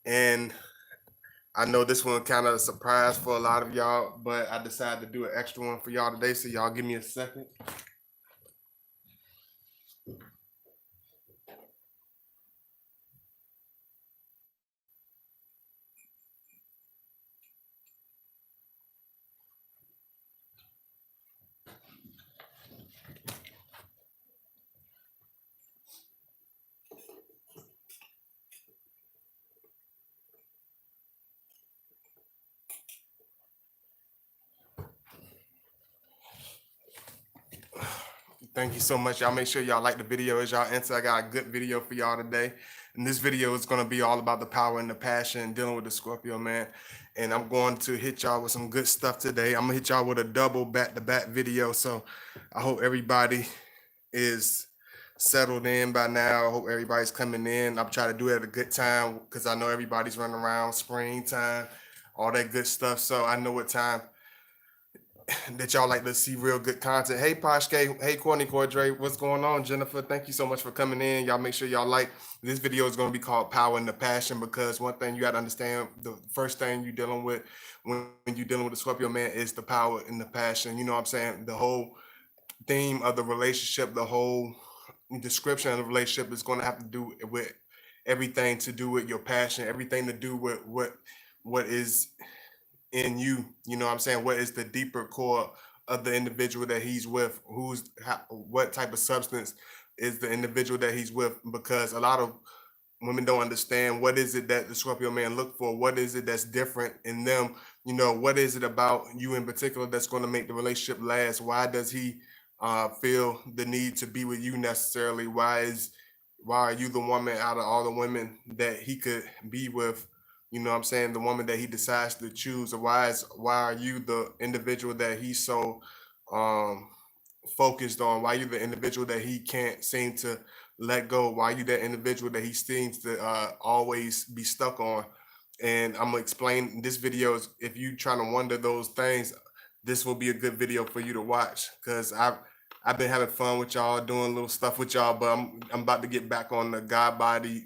And I know this one kind of a surprise for a lot of y'all, but I decided to do an extra one for y'all today. So y'all give me a second. Thank you so much. Y'all make sure y'all like the video as y'all enter. I got a good video for y'all today. And this video is going to be all about the power and the passion dealing with the Scorpio, man. And I'm going to hit y'all with some good stuff today. I'm going to hit y'all with a double back-to-back video. So I hope everybody is settled in by now. I hope everybody's coming in. I'm trying to do it at a good time because I know everybody's running around springtime, all that good stuff. So I know what time that y'all like to see real good content. Hey Poshke, hey Courtney Cordray, what's going on? Jennifer, thank you so much for coming in. Y'all make sure y'all like this video is going to be called Power and the Passion, because one thing you got to understand, the first thing you're dealing with when you're dealing with the Scorpio man is the power and the passion. You know what I'm saying? The whole theme of the relationship, the whole description of the relationship is going to have to do with everything to do with your passion, everything to do with what is in you. You know what I'm saying? What is the deeper core of the individual that he's with? What type of substance is the individual that he's with? Because a lot of women don't understand what is it that the Scorpio man look for. What is it that's different in them? You know, what is it about you in particular that's going to make the relationship last? Why does he feel the need to be with you necessarily? Why are you the woman out of all the women that he could be with? You know what I'm saying? The woman that he decides to choose. Or why are you the individual that he's so um focused on? Why you the individual that he can't seem to let go? Why you that individual that he seems to always be stuck on? And I'm gonna explain this video. Is if you trying to wonder those things, this will be a good video for you to watch, because I've been having fun with y'all, doing little stuff with y'all, but I'm about to get back on the God body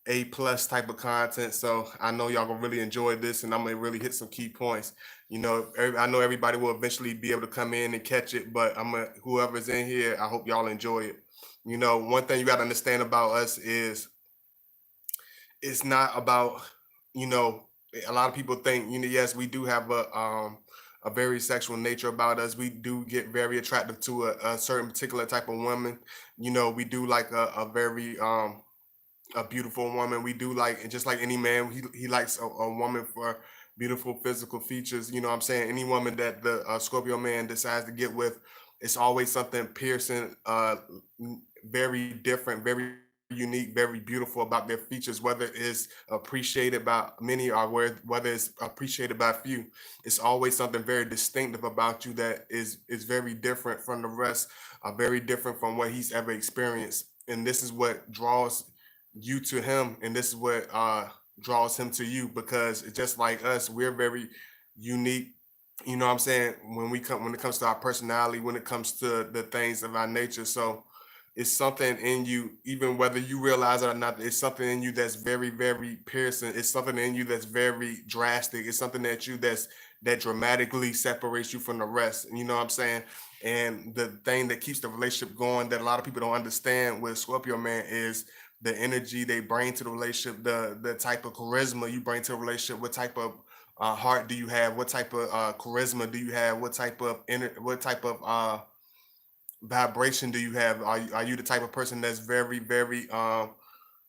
A+ type of content. So I know y'all gonna really enjoy this, and I'm gonna really hit some key points. You know, I know everybody will eventually be able to come in and catch it, but whoever's in here, I hope y'all enjoy it. You know, one thing you got to understand about us is it's not about, you know, a lot of people think, you know, yes, we do have a very sexual nature about us. We do get very attractive to a certain particular type of woman. You know, we do like a very a beautiful woman. We do like, and just like any man, he likes a woman for beautiful physical features. You know what I'm saying? Any woman that the Scorpio man decides to get with, it's always something piercing, very different, very unique, very beautiful about their features, whether it's appreciated by many or whether it's appreciated by few. It's always something very distinctive about you that is very different from the rest, very different from what he's ever experienced. And this is what draws you to him, and this is what draws him to you, because it's just like us, we're very unique. You know what I'm saying? When it comes to our personality, when it comes to the things of our nature. So it's something in you, even whether you realize it or not, it's something in you that's very, very piercing. It's something in you that's very drastic. It's something that dramatically separates you from the rest. You know what I'm saying? And the thing that keeps the relationship going that a lot of people don't understand with Scorpio man is the energy they bring to the relationship, the type of charisma you bring to a relationship, what type of heart do you have, what type of charisma do you have, what type of vibration do you have? Are you the type of person that's very, very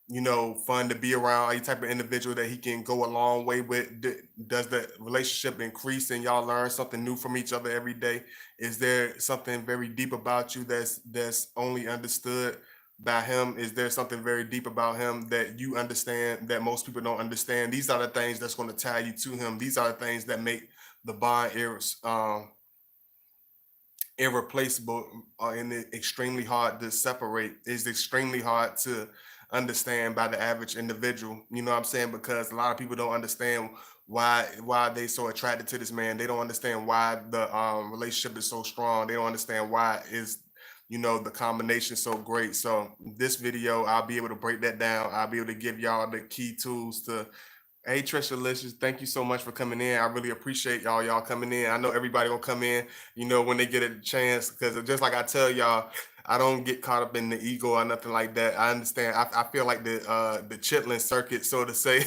you know, fun to be around? Are you the type of individual that he can go a long way with? Does the relationship increase and y'all learn something new from each other every day? Is there something very deep about you that's only understood by him? Is there something very deep about him that you understand that most people don't understand? These are the things that's going to tie you to him. These are the things that make the bond irreplaceable, and extremely hard to separate. Is extremely hard to understand by the average individual. You know what I'm saying? Because a lot of people don't understand why they so attracted to this man. They don't understand why the relationship is so strong. They don't understand why is the combination so great. So this video, I'll be able to break that down. I'll be able to give y'all the key tools to. Hey Trisha Licious, thank you so much for coming in. I really appreciate y'all coming in. I know everybody gonna come in, when they get a chance, because just like I tell y'all, I don't get caught up in the ego or nothing like that. I understand. I feel like the chitlin circuit, so to say.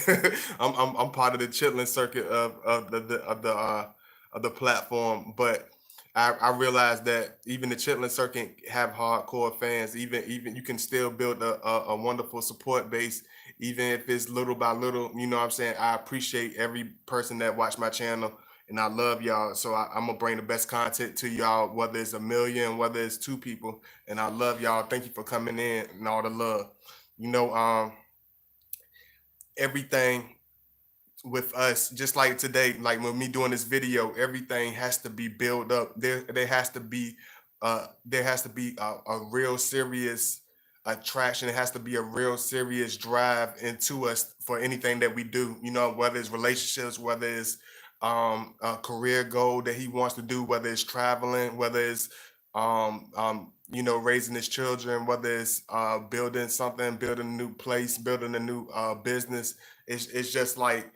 I'm part of the chitlin circuit of the platform, but I realize that even the chitlin circuit have hardcore fans. Even you can still build a wonderful support base, even if it's little by little. You know what I'm saying? I appreciate every person that watch my channel, and I love y'all. So I'm gonna bring the best content to y'all, whether it's a million, whether it's two people. And I love y'all. Thank you for coming in and all the love. You know, everything with us, just like today, like when me doing this video, everything has to be built up. There has to be a real serious attraction. It has to be a real serious drive into us for anything that we do, whether it's relationships, whether it's a career goal that he wants to do, whether it's traveling, whether it's raising his children, whether it's building something, building a new place, building a new business. It's just like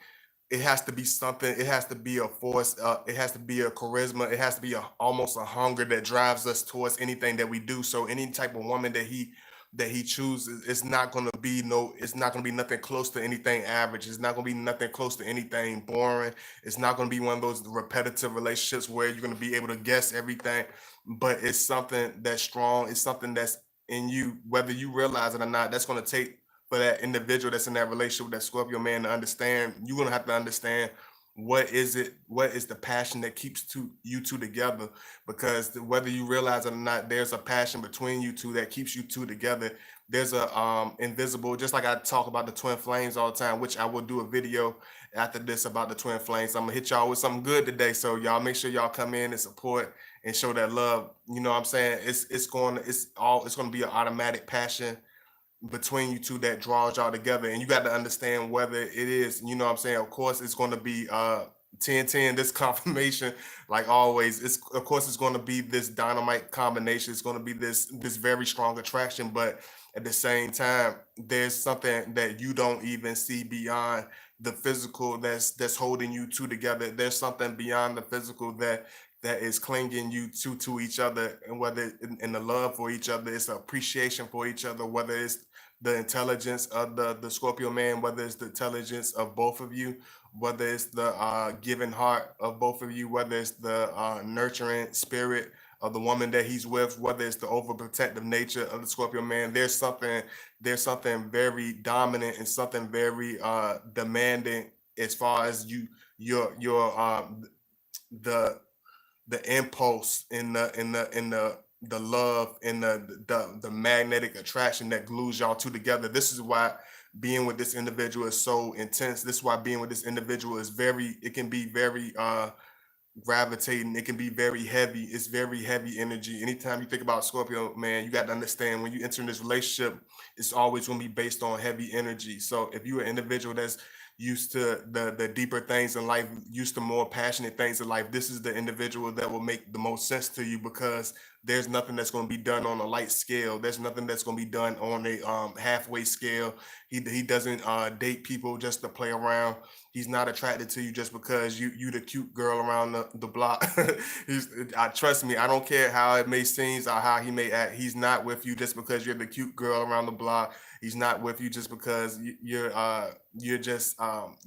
it has to be something. It has to be a force. It has to be a charisma. It has to be almost a hunger that drives us towards anything that we do. So any type of woman that he chooses, it's not going to be no. It's not going to be nothing close to anything average. It's not going to be nothing close to anything boring. It's not going to be one of those repetitive relationships where you're going to be able to guess everything. But it's something that's strong. It's something that's in you, whether you realize it or not. That's going to take for that individual that's in that relationship with that Scorpio man to understand. You're gonna have to understand what is the passion that keeps you two together, because whether you realize it or not, there's a passion between you two that keeps you two together. There's a invisible, just like I talk about the twin flames all the time, which I will do a video after this about the twin flames. I'm gonna hit y'all with something good today, so y'all make sure y'all come in and support and show that love. You know what I'm saying? It's gonna be an automatic passion between you two that draws y'all together, and you got to understand whether it is, what I'm saying. Of course it's going to be 10 this confirmation, like always. It's of course it's going to be this dynamite combination. It's going to be this very strong attraction, but at the same time there's something that you don't even see beyond the physical that's holding you two together. There's something beyond the physical that is clinging you to each other, and whether in the love for each other, it's appreciation for each other, whether it's the intelligence of the Scorpio man, whether it's the intelligence of both of you, whether it's the giving heart of both of you, whether it's the nurturing spirit of the woman that he's with, whether it's the overprotective nature of the Scorpio man. There's something very dominant and something very demanding as far as your the impulse in the love and the magnetic attraction that glues y'all two together. This is why being with this individual is so intense. This is why being with this individual is it can be very gravitating. It can be very heavy. It's very heavy energy. Anytime you think about Scorpio, man, you got to understand when you enter in this relationship, it's always going to be based on heavy energy. So if you're an individual that's used to the deeper things in life, used to more passionate things in life, this is the individual that will make the most sense to you, because there's nothing that's going to be done on a light scale. There's nothing that's going to be done on a halfway scale. He doesn't date people just to play around. He's not attracted to you just because you the cute girl around the block. Trust me, I don't care how it may seem or how he may act. He's not with you just because you're the cute girl around the block. He's not with you just because you're just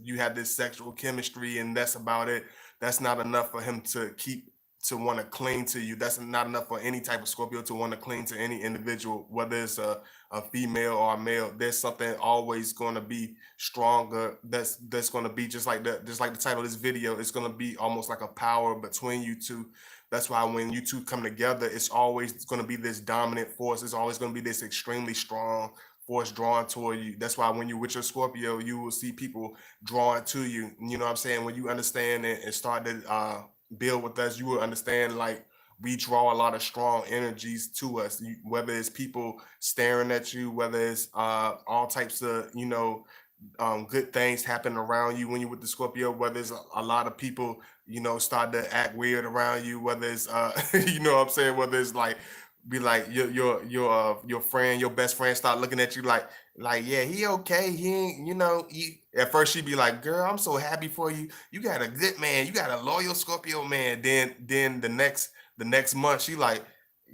you have this sexual chemistry and that's about it. That's not enough for him to want to cling to you. That's not enough for any type of Scorpio to want to cling to any individual, whether it's a female or a male. There's something always going to be stronger. That's going to be just like the title of this video. It's going to be almost like a power between you two. That's why when you two come together, it's always going to be this dominant force. It's always going to be this extremely strong force drawn toward you. That's why when you're with your Scorpio, you will see people drawn to you. You know what I'm saying? When you understand and start to build with us, you will understand, like, we draw a lot of strong energies to us, whether it's people staring at you, whether it's all types of good things happen around you when you're with the Scorpio, whether it's a lot of people start to act weird around you, whether it's you know what I'm saying, whether it's like be like your friend, your best friend start looking at you like yeah, he okay, he ain't, at first she'd be like, girl, I'm so happy for you, you got a good man, you got a loyal Scorpio man. Then the next month she like,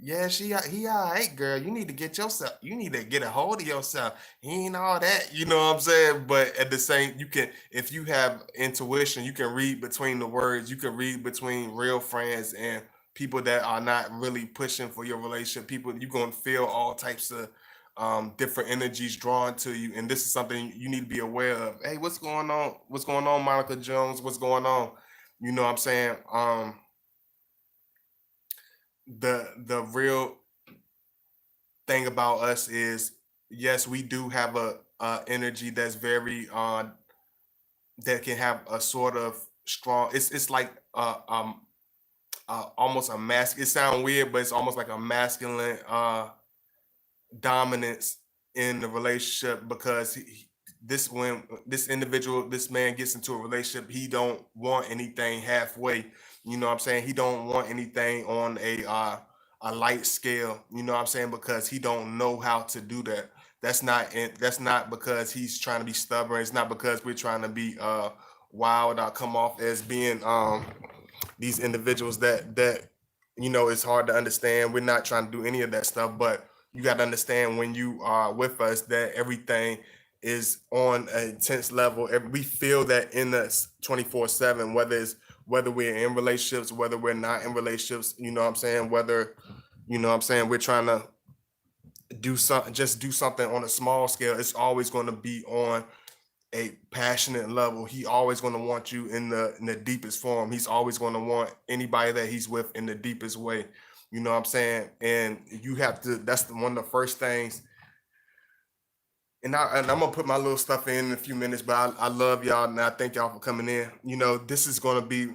yeah, he all right, girl, you need to get yourself, you need to get a hold of yourself, he ain't all that, you know what I'm saying? But at the same, you can, if you have intuition, you can read between the words, you can read between real friends and people that are not really pushing for your relationship. People, you're gonna feel all types of different energies drawn to you, and this is something you need to be aware of. Hey, what's going on? What's going on, Monica Jones? What's going on? You know what I'm saying? The real thing about us is, yes, we do have a energy that's very that can have a sort of strong. It's like almost a mask. It sounds weird, but it's almost like a masculine dominance in the relationship, because this, when this individual, this man gets into a relationship, he don't want anything halfway. You know what I'm saying? He don't want anything on a light scale. You know what I'm saying? Because he don't know how to do that. That's not because he's trying to be stubborn. It's not because we're trying to be wild or come off as being these individuals that it's hard to understand. We're not trying to do any of that stuff, but you got to understand, when you are with us, that everything is on an intense level. We feel that in us 24/7, whether we're in relationships, whether we're not in relationships. You know what I'm saying? Whether, we're trying to do something, just do something on a small scale. It's always going to be on a passionate level. He always going to want you in the deepest form. He's always going to want anybody that he's with in the deepest way. You know what I'm saying? And you have to. That's one of the first things. And I'm gonna put my little stuff in a few minutes, but I love y'all and I thank y'all for coming in. This is gonna be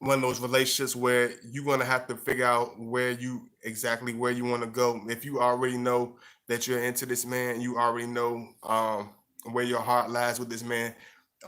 one of those relationships where you're going to have to figure out where you want to go. If you already know that you're into this man, you already know where your heart lies with this man.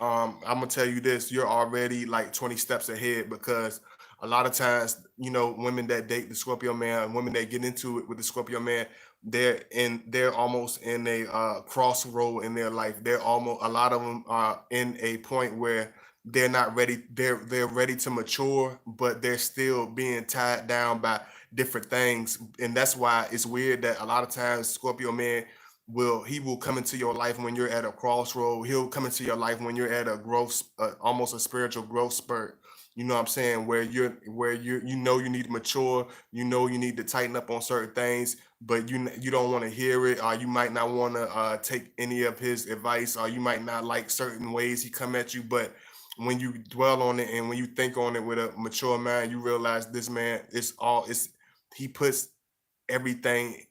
I'm gonna tell you this: you're already like 20 steps ahead, because a lot of times, women that date the Scorpio man, women that get into it with the Scorpio man, they're almost in a crossroad in their life. They're almost, a lot of them are in a point where they're not ready. They're ready to mature, but they're still being tied down by different things. And that's why it's weird that a lot of times Scorpio man will come into your life when you're at a crossroad. He'll come into your life when you're at a growth, almost a spiritual growth spurt. You know what I'm saying? Where you need to mature. You need to tighten up on certain things, but you don't want to hear it, or you might not want to take any of his advice, or you might not like certain ways he come at you. But when you dwell on it and when you think on it with a mature mind, you realize this man is all. It's He puts everything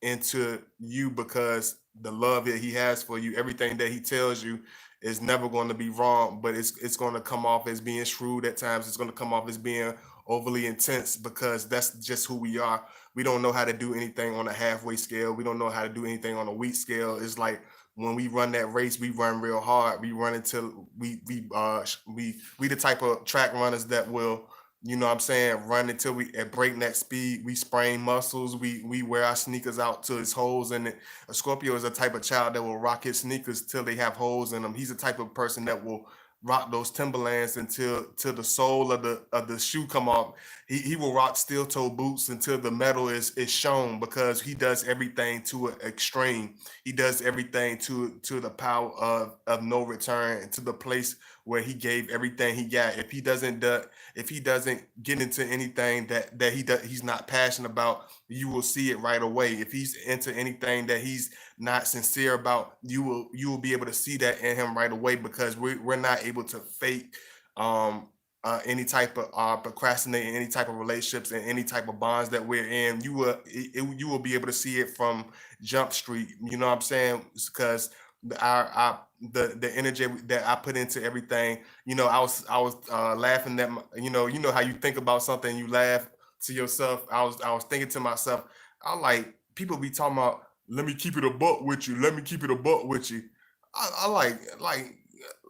into you, because the love that he has for you, everything that he tells you is never going to be wrong, but it's going to come off as being shrewd at times. It's going to come off as being overly intense, because that's just who we are. We don't know how to do anything on a halfway scale. We don't know how to do anything on a week scale. It's like when we run that race, we run real hard. We run until we the type of track runners that will, what I'm saying, run until we at breakneck speed. We sprain muscles. We wear our sneakers out to its holes in it. A Scorpio is a type of child that will rock his sneakers till they have holes in them. He's the type of person that will rock those Timberlands until the sole of the shoe come off. He will rock steel toe boots until the metal is shown, because he does everything to an extreme. He does everything to the power of no return, to the place where he gave everything he got. If he doesn't get into anything that he's not passionate about, you will see it right away. If he's into anything that he's not sincere about, you will be able to see that in him right away, because we're not able to fake any type of procrastinating any type of relationships and any type of bonds that we're in. You will be able to see it from Jump Street. You know what I'm saying? Because the energy that I put into everything. I was laughing at how you think about something, you laugh to yourself. I was thinking to myself, I like, people be talking about, let me keep it a buck with you. Let me keep it a buck with you. I like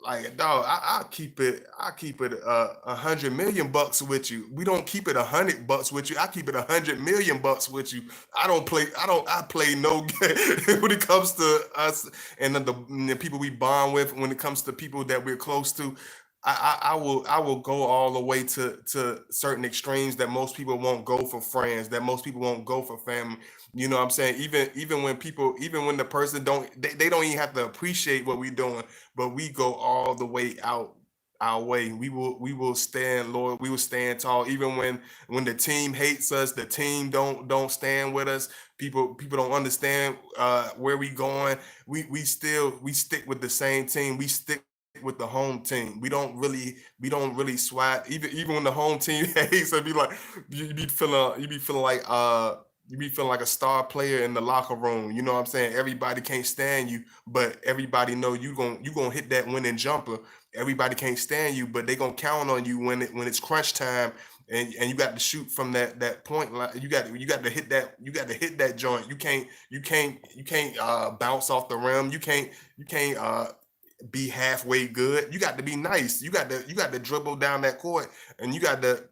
like dog, I keep it 100 million bucks with you. We don't keep it $100 with you. I keep it 100 million bucks with you. I play no game when it comes to us and the people we bond with. When it comes to people that we're close to, I will go all the way to certain extremes that most people won't go for friends, that most people won't go for family. You know what I'm saying? Even when people, even when the person they don't even have to appreciate what we're doing, but we go all the way out our way. We will stand loyal. We will stand tall, even when the team hates us. The team don't stand with us. People don't understand where we going. We stick with the same team. We stick with the home team. We don't really swat. Even when the home team hates, it be like you be feeling like you be feeling like a star player in the locker room. You know what I'm saying? Everybody can't stand you, but everybody know you gonna hit that winning jumper. Everybody can't stand you, but they gonna count on you when it's crunch time, and you got to shoot from that point line. You got to hit that joint. You can't bounce off the rim. You can't be halfway good. You got to be nice. You got to dribble down that court, and you got to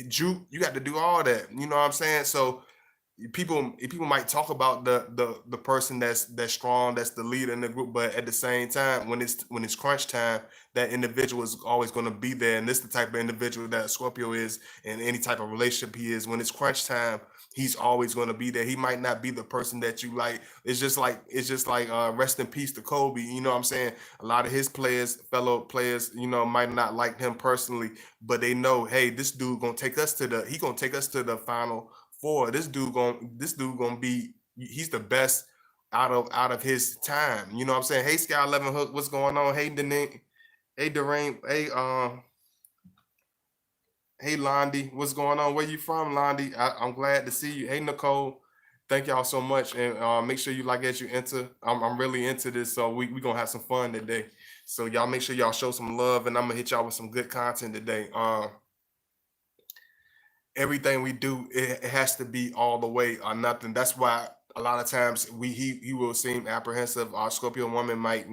juke. You got to do all that. You know what I'm saying? So people might talk about the person that's strong, that's the leader in the group, but at the same time, when it's crunch time, that individual is always going to be there. And this the type of individual that Scorpio is in any type of relationship he is. When it's crunch time, he's always going to be there. He might not be the person that you like. It's just like rest in peace to Kobe. You know what I'm saying? A lot of his fellow players, might not like him personally, but they know, hey, this dude gonna take us to the final four. This dude gonna be, he's the best out of his time. You know what I'm saying? Hey, Sky 11 Hook, what's going on? Hey, Dane, hey, Darain, hey, Londi, what's going on? Where you from, Londi? I'm glad to see you. Hey, Nicole, thank y'all so much, and make sure you like as you enter. I'm really into this, so we gonna have some fun today. So y'all make sure y'all show some love, and I'm gonna hit y'all with some good content today. Everything we do, it has to be all the way or nothing. That's why a lot of times he will seem apprehensive. Our Scorpio woman might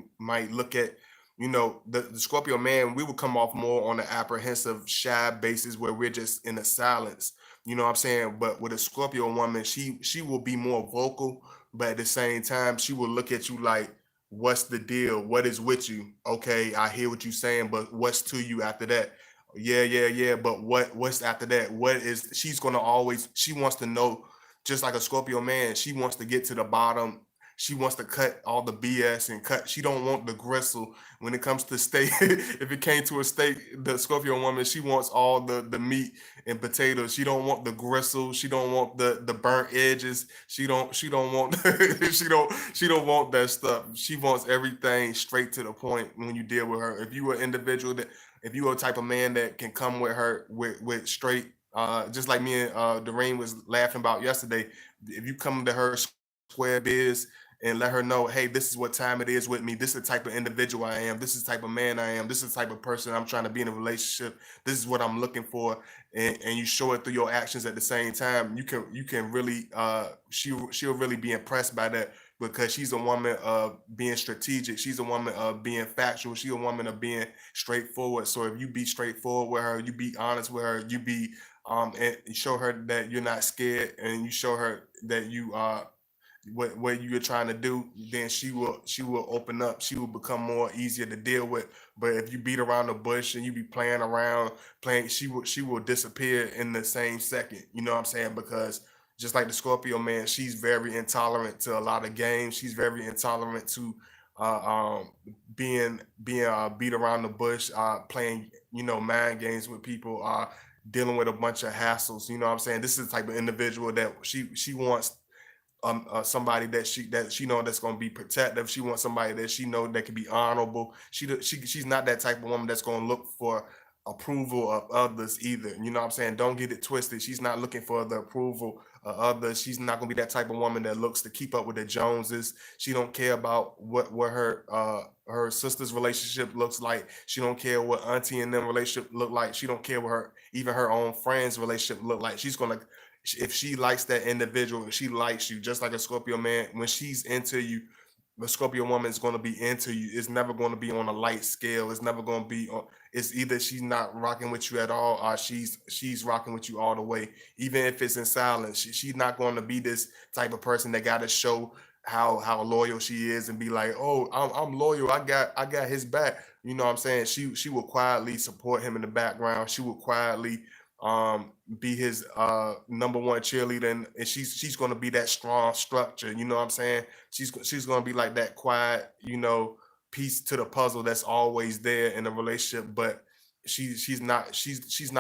look at, the Scorpio man, we will come off more on an apprehensive, shy basis where we're just in a silence. You know what I'm saying? But with a Scorpio woman, she will be more vocal, but at the same time, she will look at you like, what's the deal? What is with you? Okay, I hear what you're saying, but what's to you after that? Yeah, yeah, yeah. But what's after that? She's gonna always, she wants to know, just like a Scorpio man, she wants to get to the bottom. She wants to cut all the BS and she don't want the gristle when it comes to steak. If it came to a steak, the Scorpio woman, she wants all the meat and potatoes. She don't want the gristle. She don't want the burnt edges. She don't want she don't want that stuff. She wants everything straight to the point when you deal with her. If you are a type of man that can come with her with straight, just like me and Doreen was laughing about yesterday, if you come to her square biz and let her know, hey, this is what time it is with me. This is the type of individual I am. This is the type of man I am. This is the type of person I'm trying to be in a relationship. This is what I'm looking for, and you show it through your actions at the same time. You can really she'll really be impressed by that, because she's a woman of being strategic. She's a woman of being factual. She's a woman of being straightforward. So if you be straightforward with her, you be honest with her, you be and show her that you're not scared, and you show her that you what you're trying to do, then she will open up. She will become more easier to deal with. But if you beat around the bush and you be playing around, playing, she will disappear in the same second. You know what I'm saying? Because just like the Scorpio man, she's very intolerant to a lot of games. She's very intolerant to being beat around the bush, playing, mind games with people, dealing with a bunch of hassles. You know what I'm saying? This is the type of individual that she wants, somebody that she know that's going to be protective. She wants somebody that she know that can be honorable. She's not that type of woman that's going to look for approval of others either. You know what I'm saying? Don't get it twisted. She's not looking for the approval of others. She's not going to be that type of woman that looks to keep up with the Joneses. She don't care about what her sister's relationship looks like. She don't care what auntie and them relationship look like. She don't care what her own friends relationship look like. She's gonna, if she likes that individual, if she likes you, just like a Scorpio man, when she's into you, the Scorpio woman is going to be into you. It's never going to be on a light scale. It's never going to be on. It's either she's not rocking with you at all, or she's rocking with you all the way. Even if it's in silence, she's not going to be this type of person that got to show how loyal she is and be like, oh, I'm loyal. I got his back. You know what I'm saying? She will quietly support him in the background. She will quietly be his number one cheerleader, and she's going to be that strong structure. You know what I'm saying? She's gonna be like that quiet, piece to the puzzle that's always there in a relationship, but she's not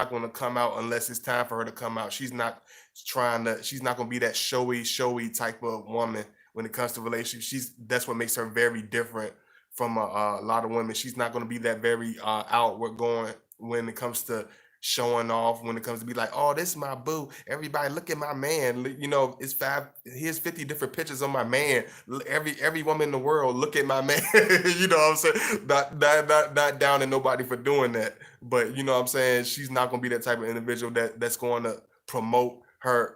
gonna come out unless it's time for her to come out. She's not gonna be that showy type of woman when it comes to relationships. That's what makes her very different from a lot of women. She's not gonna be that very outward going when it comes to showing off, when it comes to be like, oh, this is my boo. Everybody look at my man. Here's 50 different pictures of my man. Every woman in the world look at my man. You know what I'm saying? Not down to nobody for doing that. But you know what I'm saying? She's not gonna be that type of individual that's going to promote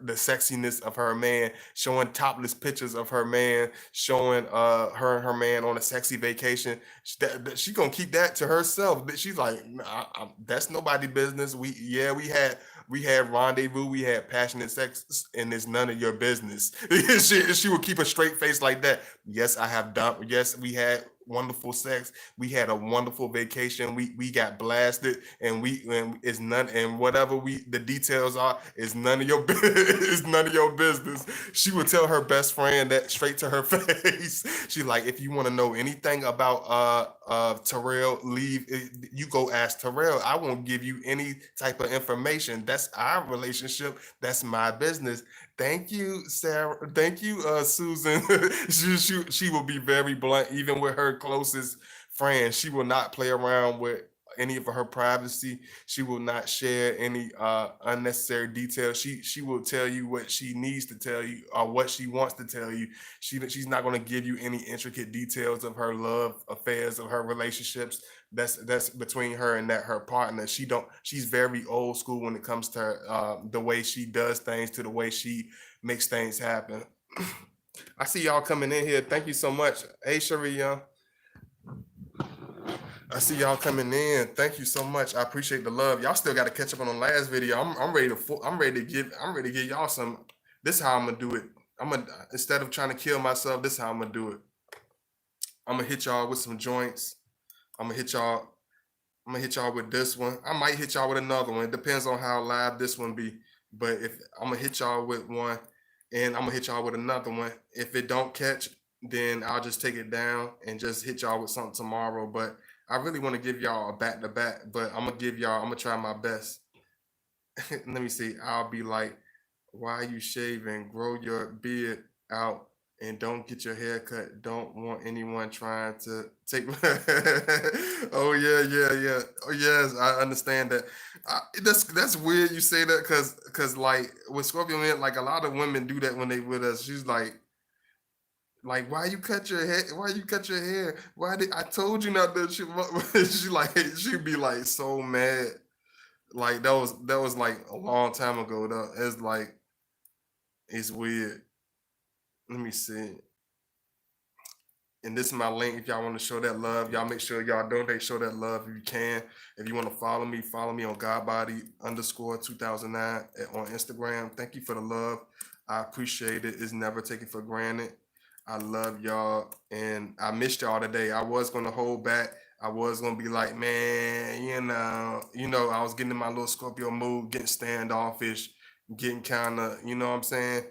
the sexiness of her man, showing topless pictures of her man, showing her and her man on a sexy vacation. She gonna keep that to herself. She's like, nah, that's nobody business. We had rendezvous, we had passionate sex, and it's none of your business. She would keep a straight face like that. Yes, I have done. Yes, we had wonderful sex. We had a wonderful vacation. We got blasted, and it's none, and whatever the details are is none of your is none of your business. She would tell her best friend that straight to her face. She like, if you want to know anything about Terrell, you go ask Terrell. I won't give you any type of information. That's our relationship. That's my business. Thank you, Sarah. Thank you, Susan. She will be very blunt, even with her closest friends. She will not play around with any of her privacy. She will not share any unnecessary details. She will tell you what she needs to tell you or what she wants to tell you. She's not going to give you any intricate details of her love affairs, of her relationships. That's between her and her partner. She's very old school when it comes to the way she does things, to the way she makes things happen. I see y'all coming in here. Thank you so much. Hey, Sharia. I see y'all coming in. Thank you so much. I appreciate the love. Y'all still got to catch up on the last video. I'm ready to give y'all some. This is how I'm gonna do it. Instead of trying to kill myself, this is how I'm gonna do it. I'm gonna hit y'all with some joints. I'm gonna hit y'all with this one. I might hit y'all with another one. It depends on how live this one be. But if I'm gonna hit y'all with one, and I'm gonna hit y'all with another one. If it don't catch, then I'll just take it down and just hit y'all with something tomorrow. But I really want to give y'all a back to back, but I'm gonna try my best. Let me see. I'll be like, why are you shaving? Grow your beard out and don't get your hair cut. Don't want anyone trying to take Oh yeah. Oh yes, I understand that. That's weird you say that, because like with Scorpio men, like a lot of women do that when they with us. She's like, why you cut your hair? Why you cut your hair? Why did I told you not to? She'd be like so mad. Like that was like a long time ago though. It's weird. Let me see. And this is my link. If y'all want to show that love, y'all make sure y'all donate, show that love if you can. If you want to follow me on Godbody_2009 on Instagram. Thank you for the love. I appreciate it. It's never taken for granted. I love y'all, and I missed y'all today. I was gonna hold back. I was gonna be like, man, I was getting in my little Scorpio mood, getting standoffish, getting kind of, you know what I'm saying,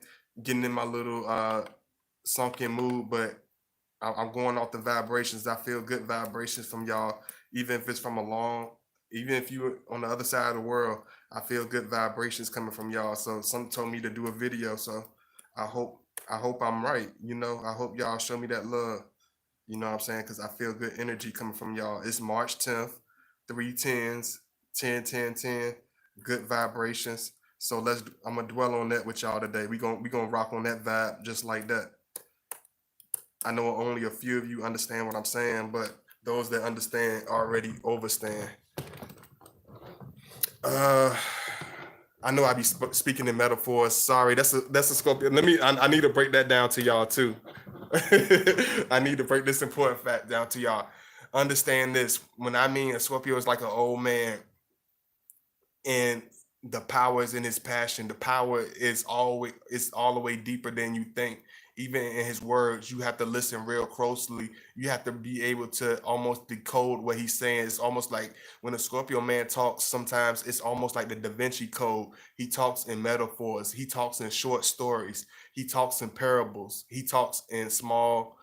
getting in my little sunken mood, but I'm going off the vibrations. I feel good vibrations from y'all, even if it's even if you're on the other side of the world, I feel good vibrations coming from y'all. So some told me to do a video. So I hope I'm right. I hope y'all show me that love. You know what I'm saying? Because I feel good energy coming from y'all. It's March 10th, 3/10s, 10, 10, 10, good vibrations. So I'm gonna dwell on that with y'all today. We gonna rock on that vibe just like that. I know only a few of you understand what I'm saying, but those that understand already overstand. I know I be speaking in metaphors. Sorry, that's a Scorpio. I need to break that down to y'all too. I need to break this important fact down to y'all. Understand this. When I mean a Scorpio is like an old man, and the power is in his passion. The power is always it's all the way deeper than you think. Even in his words, you have to listen real closely. You have to be able to almost decode what he's saying. It's almost like when a Scorpio man talks, sometimes it's almost like the Da Vinci Code. He talks in metaphors, he talks in short stories, he talks in parables, he talks in small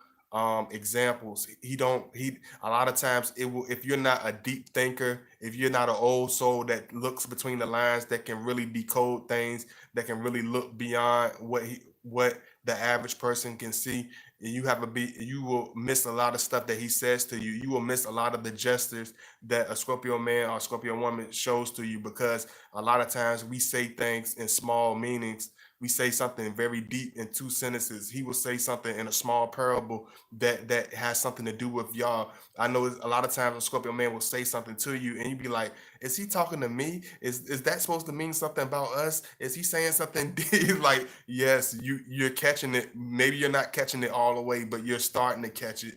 examples. He a lot of times it will, if you're not a deep thinker, if you're not an old soul that looks between the lines, that can really decode things, that can really look beyond what the average person can see, you will miss a lot of stuff that he says to you. You will miss a lot of the gestures that a Scorpio man or Scorpio woman shows to you, because a lot of times we say things in small meanings. We say something very deep in two sentences. He will say something in a small parable that has something to do with y'all. I know a lot of times a Scorpio man will say something to you, and you be like, "Is he talking to me? Is that supposed to mean something about us? Is he saying something deep?" Like, yes, you're catching it. Maybe you're not catching it all the way, but you're starting to catch it.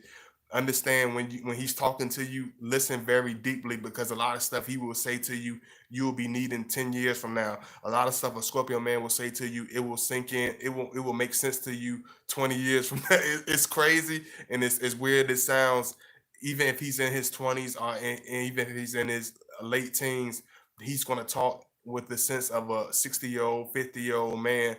Understand when he's talking to you, listen very deeply, because a lot of stuff he will say to you, you will be needing 10 years from now. A lot of stuff a Scorpio man will say to you, it will sink in, it will make sense to you 20 years from now. It's crazy, and it's weird it sounds. Even if he's in his 20s, and even if he's in his late teens, he's going to talk with the sense of a 60-year-old, 50-year-old man,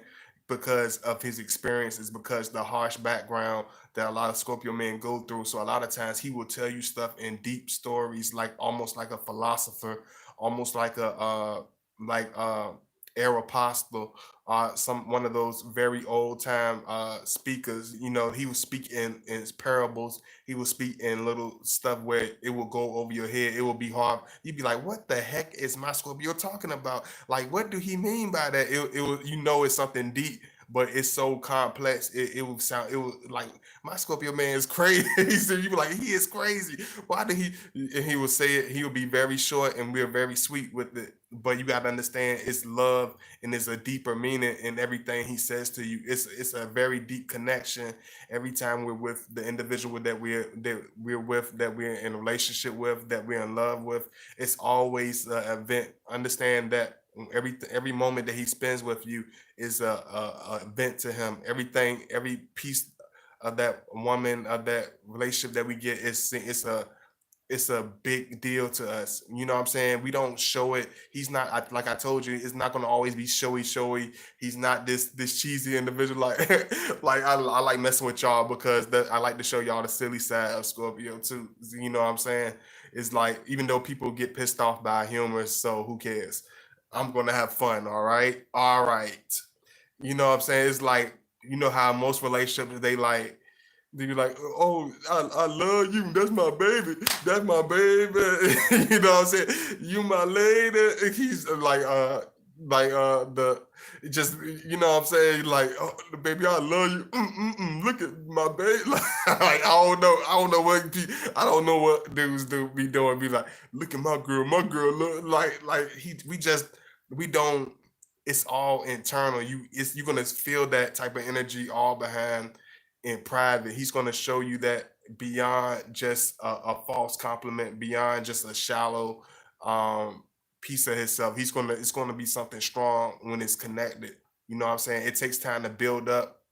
because of his experiences, because the harsh background that a lot of Scorpio men go through. So a lot of times he will tell you stuff in deep stories, like almost like a philosopher, almost like a like Aeropostale, some one of those very old time speakers. You know, he would speak in parables. He would speak in little stuff where it will go over your head. It will be hard. You'd be like, "What the heck is my Scorpio talking about? Like, what do he mean by that?" It will, you know, it's something deep, but it's so complex. It will sound. It will like, my Scorpio man is crazy. So you be like, he is crazy. Why did he? And he will say it. He will be very short, and we're very sweet with it. But you got to understand, it's love, and there's a deeper meaning in everything he says to you. It's a very deep connection every time we're with the individual that we're with, that we're in a relationship with, that we're in love with. It's always an event. Understand that every moment that he spends with you is a event to him. Everything, every piece of that woman, of that relationship that we get, it's a big deal to us. You know what I'm saying? We don't show it. He's not, like I told you, it's not going to always be showy. He's not this cheesy individual. Like like I like messing with y'all, because I like to show y'all the silly side of Scorpio too. You know what I'm saying? It's like, even though people get pissed off by humor, so who cares? I'm gonna have fun. All right. You know what I'm saying? It's like, you know how most relationships, they be like, "Oh, I love you. That's my baby. That's my baby." You know what I'm saying? "You my lady." And he's the just, you know what I'm saying? Like, "Oh, baby, I love you. Look at my baby." Like, I don't know I don't know what dudes do be doing. Be like, "Look at my girl. My girl look like he." We don't. It's all internal. You're gonna feel that type of energy all behind in private. He's going to show you that beyond just a false compliment, beyond just a shallow um, piece of himself. It's going to be something strong when it's connected. You know what I'm saying? It takes time to build up,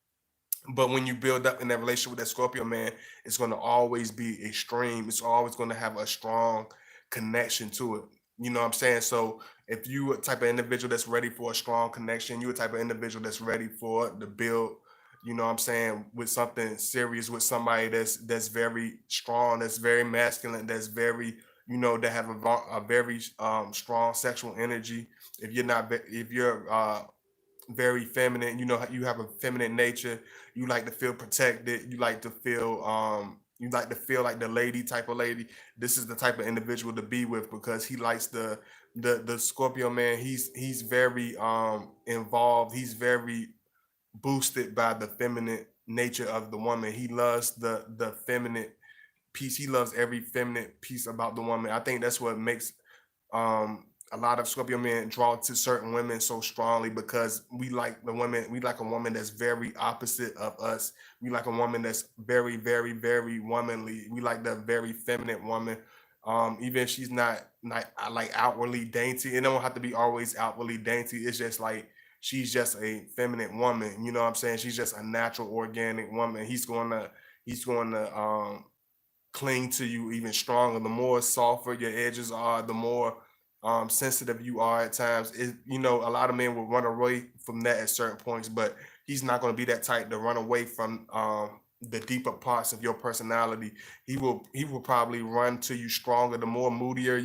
but when you build up in that relationship with that Scorpio man, it's going to always be extreme. It's always going to have a strong connection to it. You know what I'm saying? So if you a type of individual that's ready for a strong connection, you a type of individual that's ready for the build, you know what I'm saying, with something serious, with somebody that's very strong, that's very masculine, that's very, that have a very strong sexual energy. If you're very feminine, you have a feminine nature, you like to feel protected, you like to feel like the lady type of lady. This is the type of individual to be with, because he likes the Scorpio man. He's very involved. He's very boosted by the feminine nature of the woman. He loves the feminine piece. He loves every feminine piece about the woman. I think that's what makes a lot of Scorpio men draw to certain women so strongly because we like a woman that's very opposite of us. We like a woman that's very, very, very womanly. We like the very feminine woman. Even if she's not like outwardly dainty, it don't have to be always outwardly dainty. It's just like she's just a feminine woman. You know what I'm saying? She's just a natural organic woman. He's going to cling to you even stronger. The more softer your edges are, the more sensitive you are at times. A lot of men will run away from that at certain points, but he's not going to be that type to run away from the deeper parts of your personality. He will probably run to you stronger. The more moodier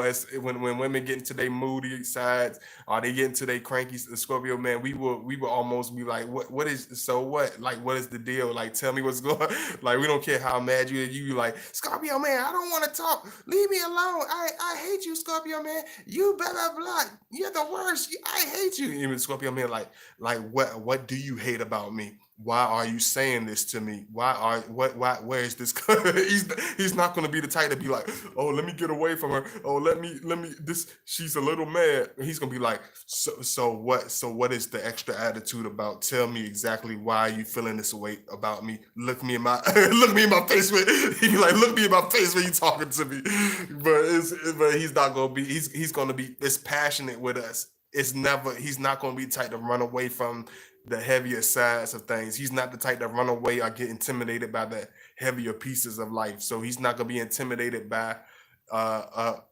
as when women get into their moody sides or they get into their cranky Scorpio man, we will almost be like, what is so what? Like, what is the deal? Like, tell me what's going. Like, we don't care how mad you are. You be like, Scorpio man, I don't want to talk. Leave me alone. I hate you, Scorpio man. You blah blah blah. You're the worst. I hate you. Even Scorpio man, like what do you hate about me? Why are you saying this to me? Where is this? He's not going to be the type to be like, oh, let me get away from her. Oh, let me this, she's a little mad. He's going to be like, so what is the extra attitude about? Tell me exactly why you feeling this way about me. Look me in my look me in my face with he be like, look me in my face when you talking to me. But he's not going to be, he's going to be this passionate with us. He's not going to be the type to run away from the heavier sides of things. He's not the type to run away or get intimidated by the heavier pieces of life. So he's not gonna be intimidated by a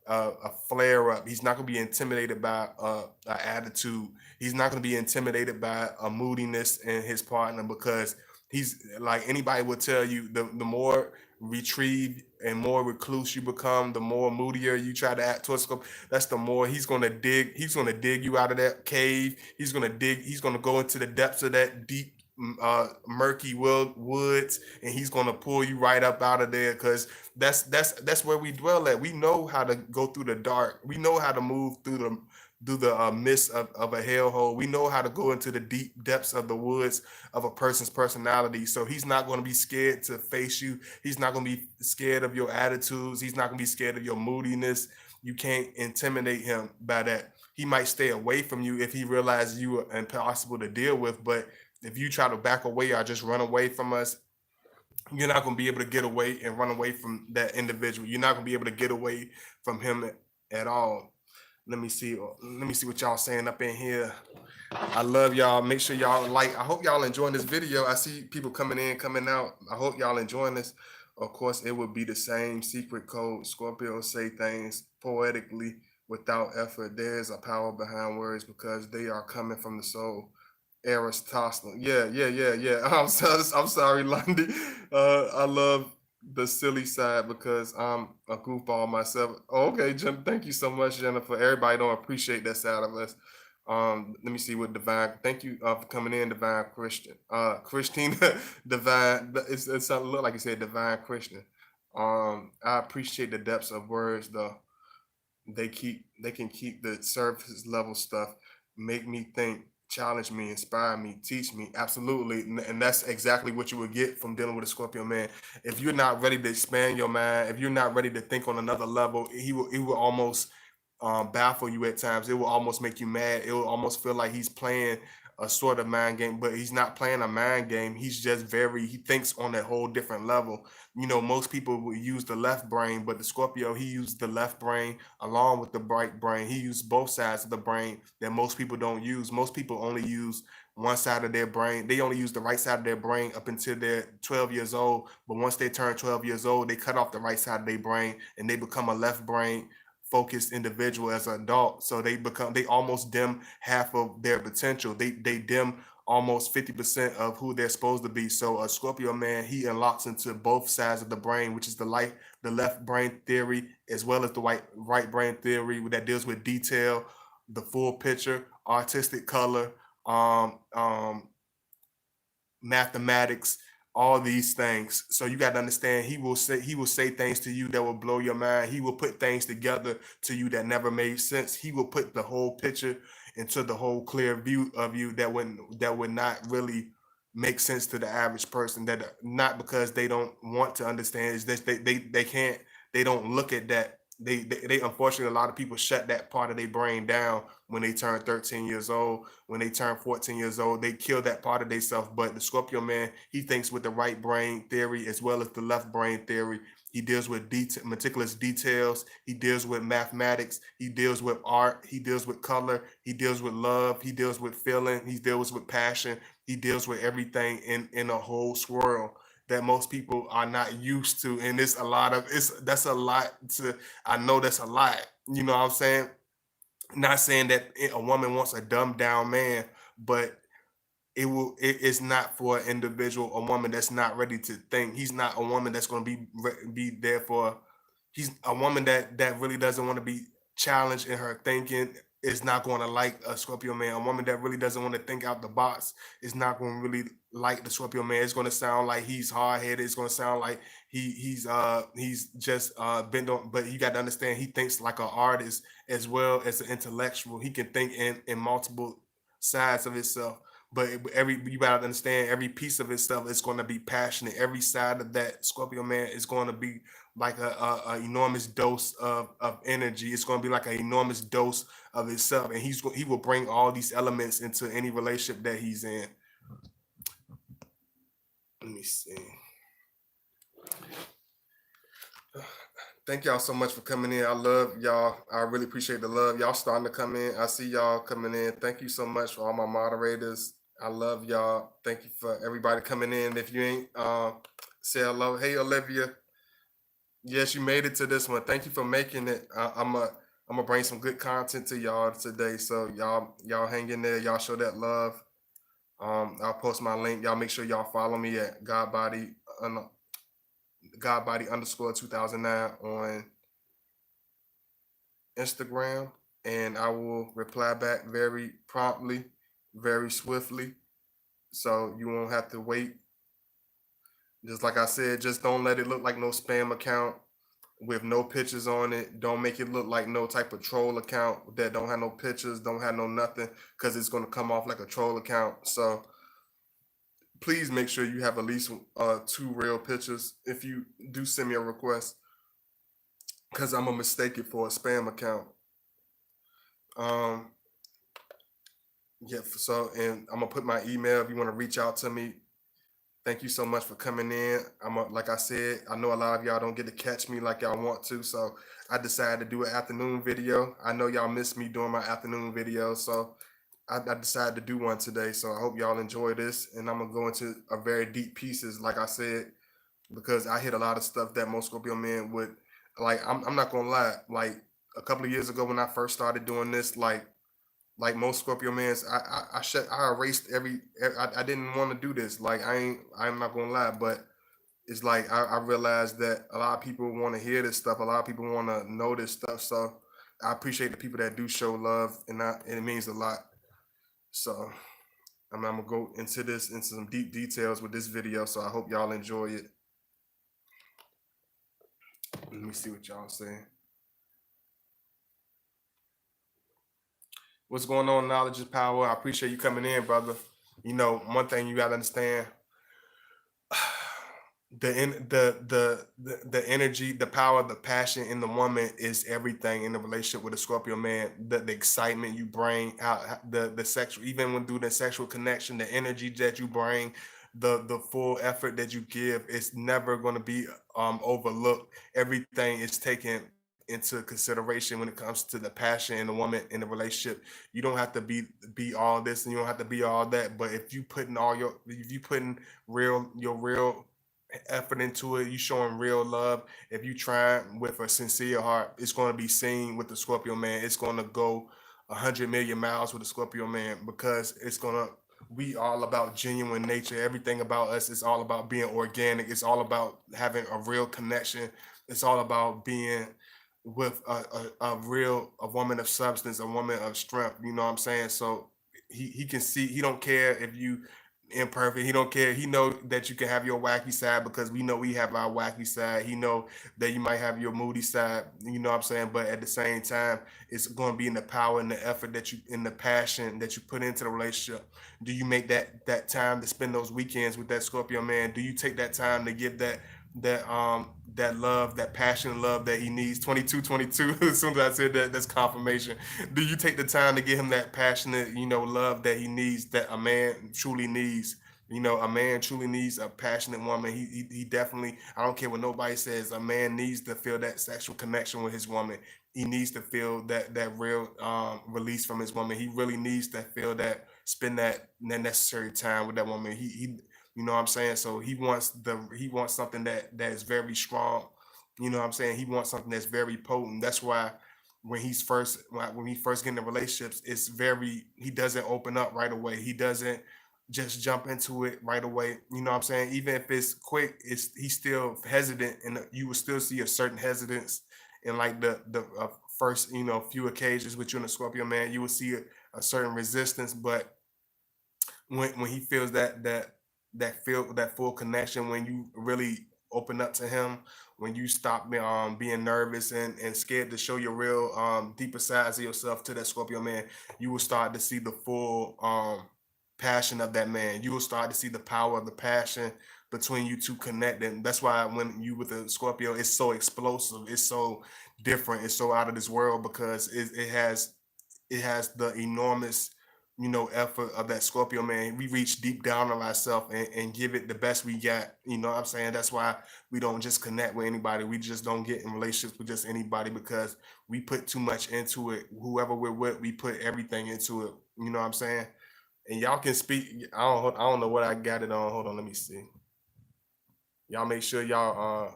flare up. He's not gonna be intimidated by an attitude. He's not gonna be intimidated by a moodiness in his partner because he's like anybody would tell you. The more retrieved and more recluse you become, the more moodier you try to act towards him. That's the more he's gonna dig. He's gonna dig you out of that cave. He's gonna dig. He's gonna go into the depths of that deep, murky woods, and he's gonna pull you right up out of there because that's where we dwell at. We know how to go through the dark. We know how to move through the mist of a hellhole. We know how to go into the deep depths of the woods of a person's personality. So he's not going to be scared to face you. He's not going to be scared of your attitudes. He's not going to be scared of your moodiness. You can't intimidate him by that. He might stay away from you if he realizes you are impossible to deal with. But if you try to back away or just run away from us, you're not going to be able to get away and run away from that individual. You're not going to be able to get away from him at all. Let me see what y'all saying up in here. I love y'all. Make sure y'all like. I hope y'all enjoying this video. I see people coming in, coming out. I hope y'all enjoying this. Of course, it would be the same secret code. Scorpios say things poetically without effort. There's a power behind words because they are coming from the soul. Aristotle. Yeah. I'm sorry, Lundy. I love the silly side because I'm a goofball myself. Oh, okay, Jen, thank you so much, Jennifer. Everybody don't appreciate that side of us. Let me see what Divine. Thank you for coming in, Divine Christian. Christine, Divine. It's look like you said Divine Christian. I appreciate the depths of words though. They can keep the surface level stuff, make me think, challenge me, inspire me, teach me. Absolutely. And that's exactly what you would get from dealing with a Scorpio man. If you're not ready to expand your mind, if you're not ready to think on another level, he will almost baffle you at times. It will almost make you mad. It will almost feel like he's playing a sort of mind game, but he's not playing a mind game. He thinks on a whole different level. Most people will use the left brain, but the Scorpio, he used the left brain along with the right brain. He used both sides of the brain that most people don't use. Most people only use one side of their brain. They only use the right side of their brain up until they're 12 years old. But once they turn 12 years old, they cut off the right side of their brain and they become a left brain focused individual as an adult. So they almost dim half of their potential. They dim almost 50% of who they're supposed to be. So a Scorpio man, he unlocks into both sides of the brain, which is the left brain theory, as well as the right brain theory that deals with detail, the full picture, artistic color, mathematics, all these things. So you got to understand, he will say things to you that will blow your mind. He will put things together to you that never made sense. He will put the whole picture into the whole clear view of you that would not really make sense to the average person. That not because they don't want to understand, is that they can't, they don't look at that they unfortunately, a lot of people shut that part of their brain down when they turn 13 years old, when they turn 14 years old. They kill that part of themselves. But the Scorpio man, he thinks with the right brain theory as well as the left brain theory. He deals with meticulous details. He deals with mathematics. He deals with art. He deals with color. He deals with love. He deals with feeling. He deals with passion. He deals with everything in a whole swirl that most people are not used to. And it's a lot of that's a lot to, I know that's a lot. You know what I'm saying? Not saying that a woman wants a dumbed down man, but it's not for an individual, a woman that's not ready to think. He's not a woman that's going to be there for. He's a woman that really doesn't want to be challenged in her thinking, is not going to like a Scorpio man. A woman that really doesn't want to think out the box is not going to really like the Scorpio man. It's going to sound like he's hard headed. It's going to sound like he's just bent on. But you got to understand, he thinks like an artist as well as an intellectual. He can think in multiple sides of himself. But every, you gotta understand, every piece of itself is going to be passionate. Every side of that Scorpio man is going to be like a enormous dose of energy. It's going to be like an enormous dose of itself, and he will bring all these elements into any relationship that he's in. Let me see. Thank y'all so much for coming in. I love y'all. I really appreciate the love. Y'all starting to come in. I see y'all coming in. Thank you so much for all my moderators. I love y'all. Thank you for everybody coming in. If you ain't say hello, hey Olivia. Yes, you made it to this one. Thank you for making it. I'm gonna bring some good content to y'all today. So y'all hang in there. Y'all show that love. I'll post my link. Y'all make sure y'all follow me at Godbody underscore 2009 on Instagram, and I will reply back very promptly, very swiftly. So you won't have to wait. Just like I said, just don't let it look like no spam account with no pictures on it. Don't make it look like no type of troll account that don't have no pictures, don't have no nothing, because it's going to come off like a troll account. So please make sure you have at least 2 real pictures if you do send me a request, because I'm gonna mistake it for a spam account. Yeah, so, and I'm gonna put my email if you want to reach out to me. Thank you so much for coming in. Like I said, I know a lot of y'all don't get to catch me like y'all want to, so I decided to do an afternoon video. I know y'all miss me doing my afternoon video, so I decided to do one today. So I hope y'all enjoy this, and I'm gonna go into a very deep pieces, like I said, because I hit a lot of stuff that most Scorpio men would like. I'm not gonna lie, like a couple of years ago when I first started doing this, like most Scorpio mans, I erased I didn't want to do this. Like I'm not gonna lie, but it's like I realized that a lot of people want to hear this stuff. A lot of people want to know this stuff. So I appreciate the people that do show love, and it means a lot. So I'm gonna go into some deep details with this video. So I hope y'all enjoy it. Let me see what y'all saying. What's going on? Knowledge is power. I appreciate you coming in, brother. You know, one thing you gotta understand: the energy, the power, the passion in the woman is everything in the relationship with a Scorpio man. The excitement you bring out, the sexual, even when through the sexual connection, the energy that you bring, the full effort that you give, it's never going to be overlooked. Everything is taken into consideration when it comes to the passion in the woman in the relationship. You don't have to be all this, and you don't have to be all that, but if you putting your real effort into it, you showing real love, if you try with a sincere heart, it's going to be seen with the Scorpio man. It's going to go 100 million miles with the Scorpio man, because it's going to be all about genuine nature. Everything about us is all about being organic. It's all about having a real connection. It's all about being with a woman of substance, a woman of strength. You know what I'm saying? So he can see, he don't care if you imperfect. He don't care. He know that you can have your wacky side, because we know we have our wacky side. He know that you might have your moody side. You know what I'm saying? But at the same time, it's going to be in the power and the effort that you, in the passion that you put into the relationship. Do you make that time to spend those weekends with that Scorpio man? Do you take that time to give that love, that passionate love that he needs. 22, 22. As soon as I said that, that's confirmation. Do you take the time to give him that passionate, love that he needs, that a man truly needs? A man truly needs a passionate woman. He definitely, I don't care what nobody says, a man needs to feel that sexual connection with his woman. He needs to feel that real release from his woman. He really needs to feel that, spend that necessary time with that woman. You know what I'm saying? So he wants something that is very strong. You know what I'm saying? He wants something that's very potent. That's why when he first get into relationships, he doesn't open up right away. He doesn't just jump into it right away. You know what I'm saying? Even if it's quick, he's still hesitant, and you will still see a certain hesitance in like the first few occasions with you and the Scorpio man. You will see a certain resistance, but when he feels that full connection, when you really open up to him, when you stop being nervous and scared to show your real deeper sides of yourself to that Scorpio man, you will start to see the full passion of that man. You will start to see the power of the passion between you two connecting. That's why when you with the Scorpio, it's so explosive, it's so different, it's so out of this world, because it has the enormous effort of that Scorpio man. We reach deep down on ourselves and give it the best we got. You know what I'm saying? That's why we don't just connect with anybody. We just don't get in relationships with just anybody, because we put too much into it. Whoever we're with, we put everything into it. You know what I'm saying? And y'all can speak. I don't know what I got it on. Hold on, let me see. Y'all make sure y'all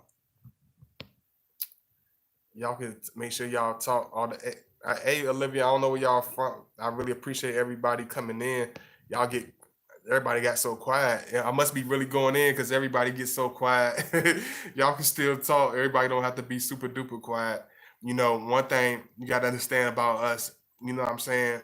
can make sure y'all talk all the. Hey, Olivia, I don't know where y'all from. I really appreciate everybody coming in. Y'all get Everybody got so quiet. Yeah, I must be really going in because everybody gets so quiet. Y'all can still talk. Everybody don't have to be super duper quiet. One thing you got to understand about us. You know what I'm saying?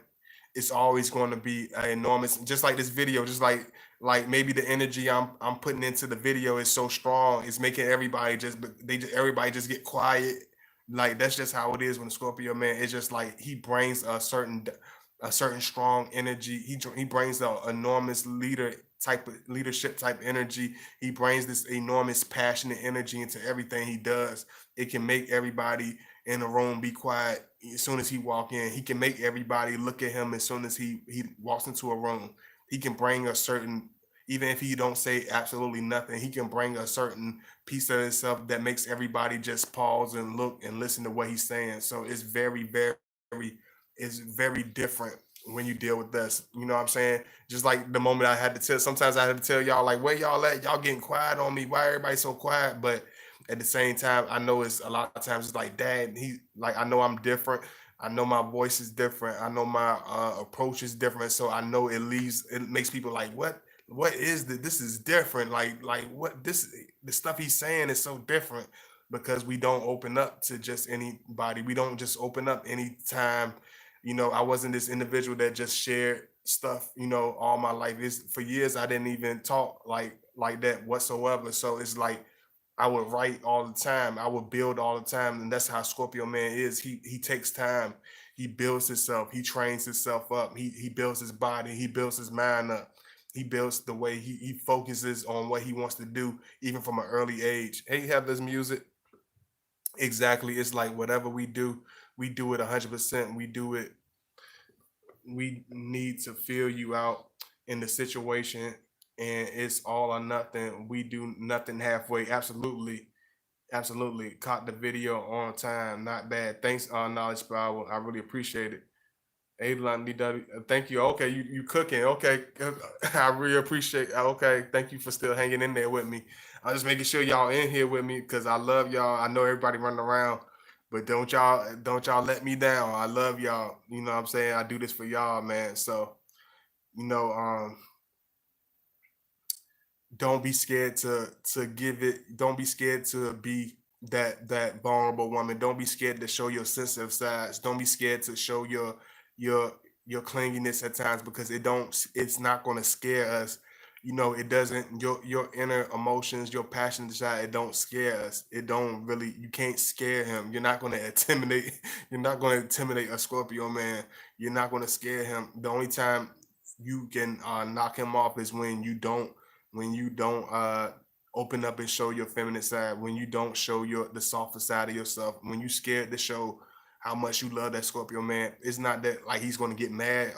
It's always going to be an enormous, just like this video, just like maybe the energy I'm putting into the video is so strong, it's making everybody just get quiet. Like that's just how it is when the Scorpio man. It's just like he brings a certain strong energy. He brings the enormous leadership type energy. He brings this enormous passionate energy into everything he does. It can make everybody in the room be quiet as soon as he walk in. He can make everybody look at him as soon as he walks into a room. He can bring a certain, even if he don't say absolutely nothing, he can bring a certain piece of himself that makes everybody just pause and look and listen to what he's saying. So it's very different when you deal with this. You know what I'm saying? Just like the moment I had to tell, sometimes I had to tell y'all, like, where y'all at? Y'all getting quiet on me. Why everybody so quiet? But at the same time, I know it's a lot of times it's like, dad, I know I'm different. I know my voice is different. I know my approach is different. So I know it makes people like, what is this? This is different. Like what the stuff he's saying is so different, because we don't open up to just anybody. We don't just open up anytime. I wasn't this individual that just shared stuff, all my life. Is for years I didn't even talk like that whatsoever. So it's like I would write all the time. I would build all the time, and that's how Scorpio man is. He takes time. He builds himself. He trains himself up. He builds his body. He builds his mind up. He builds the way he focuses on what he wants to do, even from an early age. Hey, you have this music. Exactly. It's like whatever we do it 100%. We need to feel you out in the situation, and it's all or nothing. We do nothing halfway. Absolutely. Absolutely. Caught the video on time. Not bad. Thanks, Knowledge Power. I really appreciate it. Adlon DW, thank you. Okay, you cooking. Okay. I really appreciate. Okay, thank you for still hanging in there with me. I'm just making sure y'all in here with me because I love y'all. I know everybody running around, but don't y'all let me down. I love y'all. You know what I'm saying? I do this for y'all, man. So, you know, don't be scared to give it. Don't be scared to be that vulnerable woman. Don't be scared to show your sensitive sides. Don't be scared to show your your clinginess at times, because it's not going to scare us. It doesn't. Your inner emotions, your passion side, it don't scare us. It don't really. You can't scare him. You're not going to intimidate. You're not going to intimidate a Scorpio man. You're not going to scare him. The only time you can knock him off is when you don't open up and show your feminine side, when you don't show the softer side of yourself, when you scared to show how much you love that Scorpio man, it's not that like he's going to get mad,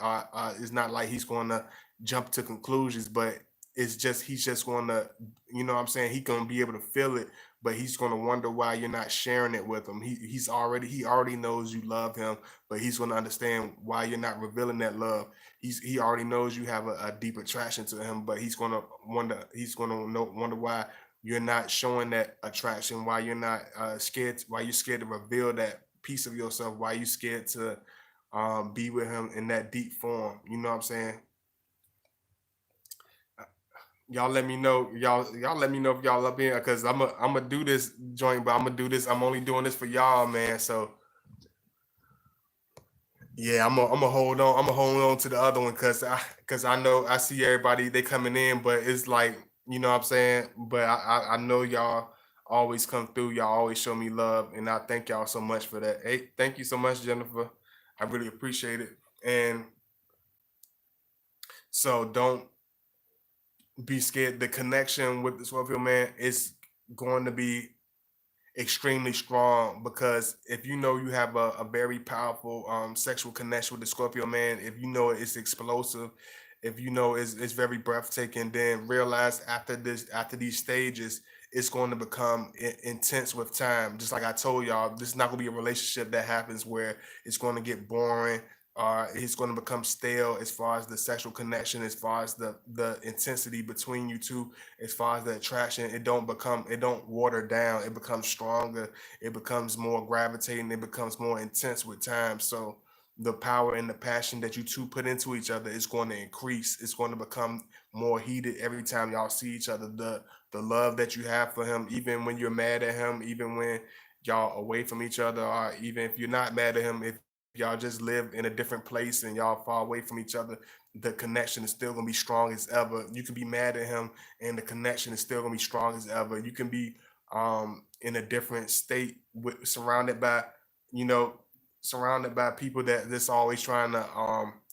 it's not like he's going to jump to conclusions, but it's just he's just going to, you know what I'm saying, he going to be able to feel it, but he's going to wonder why you're not sharing it with him. He already knows you love him, but he's going to understand why you're not revealing that love. He already knows you have a deep attraction to him, but he's going to wonder why you're not showing that attraction, why you're not scared, why you're scared to reveal that piece of yourself, why you scared to be with him in that deep form. You know what I'm saying? Y'all let me know. Y'all let me know if y'all up here, because I'm gonna do this joint, but I'm gonna do this. I'm only doing this for y'all, man. So yeah, I'm gonna hold on. I'm gonna hold on to the other one, because I know I see everybody they coming in, but it's like, you know what I'm saying. But I know y'all always come through. Y'all always show me love, and I thank y'all so much for that. Hey, thank you so much, Jennifer. I really appreciate it. And so don't be scared. The connection with the Scorpio man is going to be extremely strong, because if you know you have a very powerful sexual connection with the Scorpio man, if you know it's explosive, if you know it's very breathtaking, then realize after these stages, it's going to become intense with time. Just like I told y'all, this is not going to be a relationship that happens where it's going to get boring, it's going to become stale as far as the sexual connection, as far as the intensity between you two, as far as the attraction. It don't water down, it becomes stronger, it becomes more gravitating, it becomes more intense with time. So the power and the passion that you two put into each other is going to increase, it's going to become more heated every time y'all see each other. The love that you have for him, even when you're mad at him, even when y'all away from each other, or even if you're not mad at him, if y'all just live in a different place and y'all far away from each other, the connection is still gonna be strong as ever. You can be mad at him and the connection is still gonna be strong as ever. You can be in a different state, surrounded by, you know, surrounded by people that's always trying to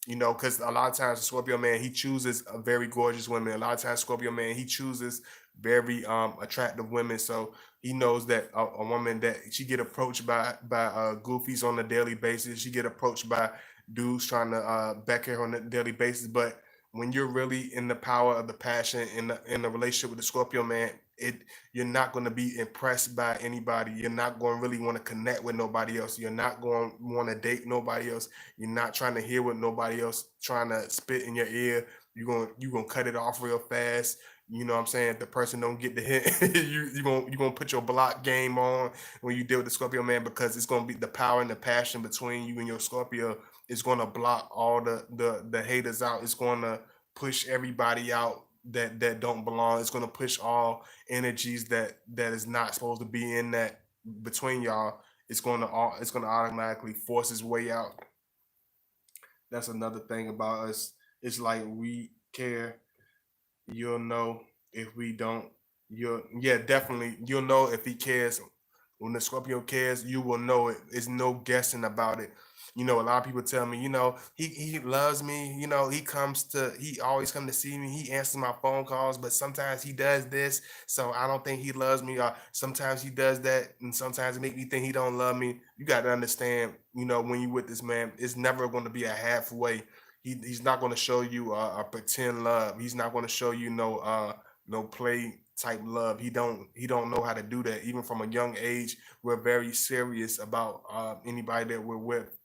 because a lot of times the Scorpio man, he chooses a very gorgeous women. A lot of times Scorpio man, he chooses very attractive women. So he knows that a woman that she get approached by goofies on a daily basis. She get approached by dudes trying to back her on a daily basis. But when you're really in the power of the passion in the relationship with the Scorpio man, it you're not going to be impressed by anybody. You're not going to really want to connect with nobody else. You're not going to want to date nobody else. You're not trying to hear what nobody else trying to spit in your ear. You're gonna cut it off real fast. You know what I'm saying? If the person don't get the hint, you gonna put your block game on when you deal with the Scorpio man, because it's gonna be the power and the passion between you and your Scorpio is gonna block all the haters out. It's gonna push everybody out that don't belong. It's gonna push all energies that is not supposed to be in that between y'all. It's gonna automatically force its way out. That's another thing about us. It's like we care. You'll know if we don't. You'll Yeah, definitely. You'll know if he cares. When the Scorpio cares, you will know it. There's no guessing about it. A lot of people tell me, he loves me. He always come to see me. He answers my phone calls, but sometimes he does this, so I don't think he loves me. Or sometimes he does that, and sometimes it make me think he don't love me. You got to understand, when you with this man, it's never going to be a halfway. He's not going to show you a pretend love. He's not going to show you no play type love. He don't know how to do that. Even from a young age, we're very serious about anybody that we're with.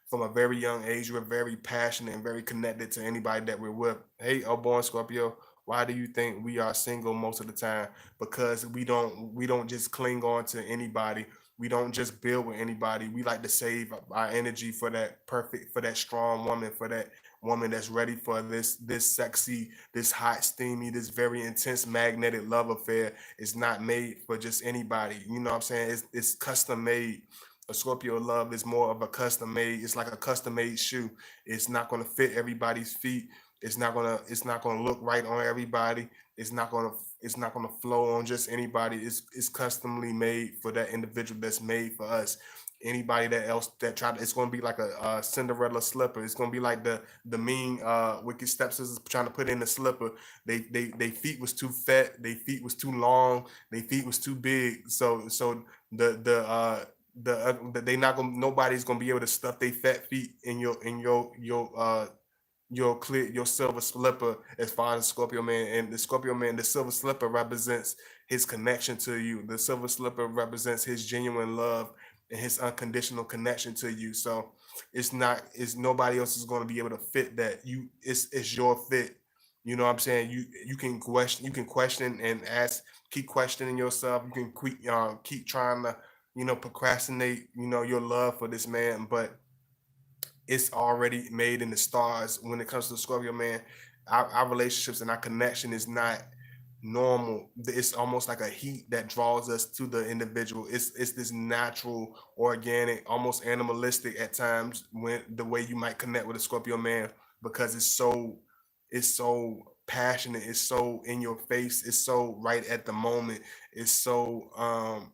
From a very young age, we're very passionate and very connected to anybody that we're with. Hey, oh born Scorpio, why do you think we are single most of the time? Because we don't just cling on to anybody. We don't just build with anybody. We like to save our energy for that strong woman, for that woman that's ready for this sexy, this hot, steamy, this very intense magnetic love affair. It's not made for just anybody. You know what I'm saying? It's custom made. A Scorpio love is more of a custom made. It's like a custom made shoe. It's not gonna fit everybody's feet. It's not gonna look right on everybody. It's not gonna It's not going to flow on just anybody. It's customly made for that individual that's made for us. Anybody that else that tried, it's going to be like a Cinderella slipper. It's going to be like the mean wicked stepsisters trying to put in the slipper. They feet was too fat. They feet was too long. They feet was too big. So they not gonna, nobody's gonna be able to stuff their fat feet in your clear your silver slipper as far as Scorpio man. And the Scorpio man, the silver slipper represents his connection to you. The silver slipper represents his genuine love and his unconditional connection to you. So it's nobody else is going to be able to fit that. It's your fit. You know what I'm saying? You can question and ask, keep questioning yourself. You can keep trying to, procrastinate, your love for this man, but it's already made in the stars when it comes to Scorpio man. Our relationships and our connection is not normal. It's almost like a heat that draws us to the individual. It's this natural, organic, almost animalistic at times when the way you might connect with a Scorpio man, because it's so passionate, it's so in your face, it's so right at the moment, it's so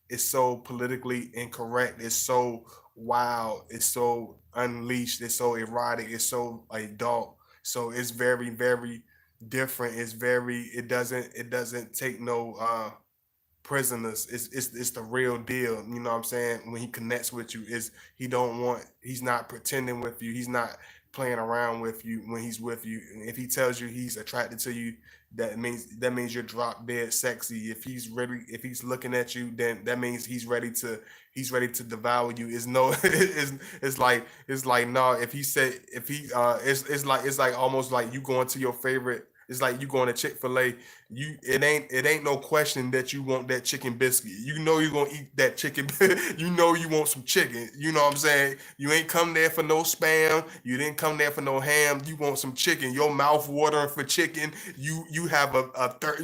it's so politically incorrect, it's so wild, it's so unleashed, it's so erotic, it's so adult. So it's very, very different. It doesn't take no prisoners. It's the real deal. You know what I'm saying? When he connects with you, is he's not pretending with you. He's not playing around with you when he's with you. If he tells you he's attracted to you, that means you're drop dead sexy. If he's looking at you, then that means he's ready to devour you. It's no it's like no, it's like almost like you going to your favorite, it's like you going to Chick-fil-A. It ain't no question that you want that chicken biscuit. You know you're gonna eat that chicken. You know you want some chicken. You know what I'm saying? You ain't come there for no spam. You didn't come there for no ham. You want some chicken. Your mouth watering for chicken. You have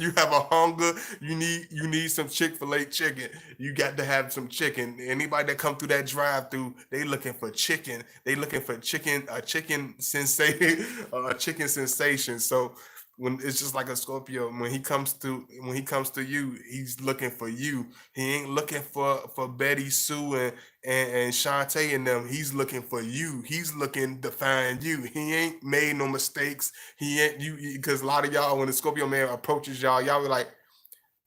you have a hunger. You need some Chick-fil-A chicken. You got to have some chicken. Anybody that come through that drive-through, they looking for chicken. They looking for chicken, a chicken sensation, a chicken sensation. So when it's just like a Scorpio, when he comes to you, he's looking for you. He ain't looking for Betty Sue and Shantae and them. He's looking for you. He's looking to find you. He ain't made no mistakes. He ain't you, because a lot of y'all, when the Scorpio man approaches y'all be like,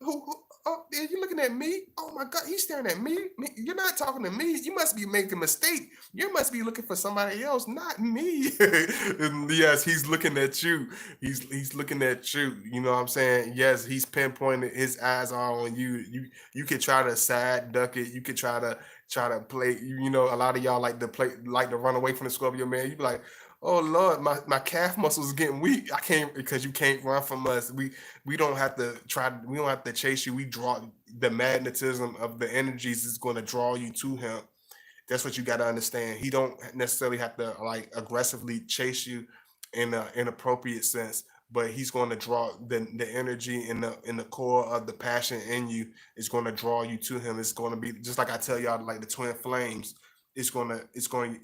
who, oh, yeah, you looking at me? Oh my God, he's staring at me. You're not talking to me. You must be making a mistake. You must be looking for somebody else, not me. And yes, he's looking at you. He's looking at you. You know what I'm saying? Yes, he's pinpointed. His eyes are on you. You could try to side duck it. You could try to play. A lot of y'all like to run away from the Scorpio man. You be like, oh Lord, my calf muscles getting weak. I can't, because you can't run from us. We don't have to chase you. We draw, the magnetism of the energies is going to draw you to him. That's what you got to understand. He don't necessarily have to like aggressively chase you in an inappropriate sense, but he's going to draw the energy in the core of the passion in you is going to draw you to him. It's going to be just like I tell y'all, like the twin flames. It's going to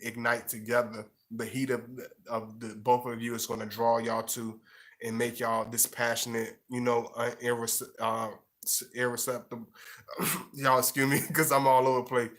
ignite together. The heat of the both of you is going to draw y'all to and make y'all this passionate, irreceptible. Y'all excuse me because I'm all over the place.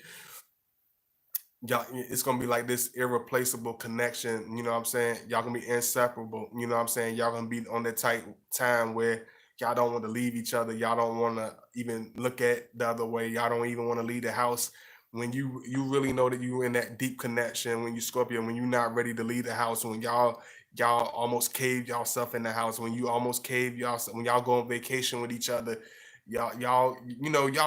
Y'all, it's gonna be like this irreplaceable connection. You know what I'm saying? Y'all gonna be inseparable. You know what I'm saying? Y'all gonna be on that tight time where y'all don't want to leave each other. Y'all don't want to even look at the other way. Y'all don't even want to leave the house. When you really know that you in that deep connection, when you Scorpio, when you're not ready to leave the house, when y'all almost cave yourself in the house, when you almost cave y'all, when y'all go on vacation with each other, y'all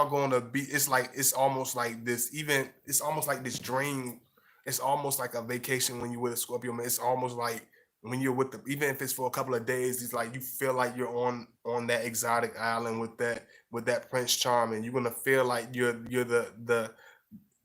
going to be, it's almost like this, even it's almost like this dream. It's almost like a vacation when you're with a Scorpio man. It's almost like when you're with the, even if it's for a couple of days, it's like you feel like you're on that exotic island with that Prince Charming. You're gonna feel like you're the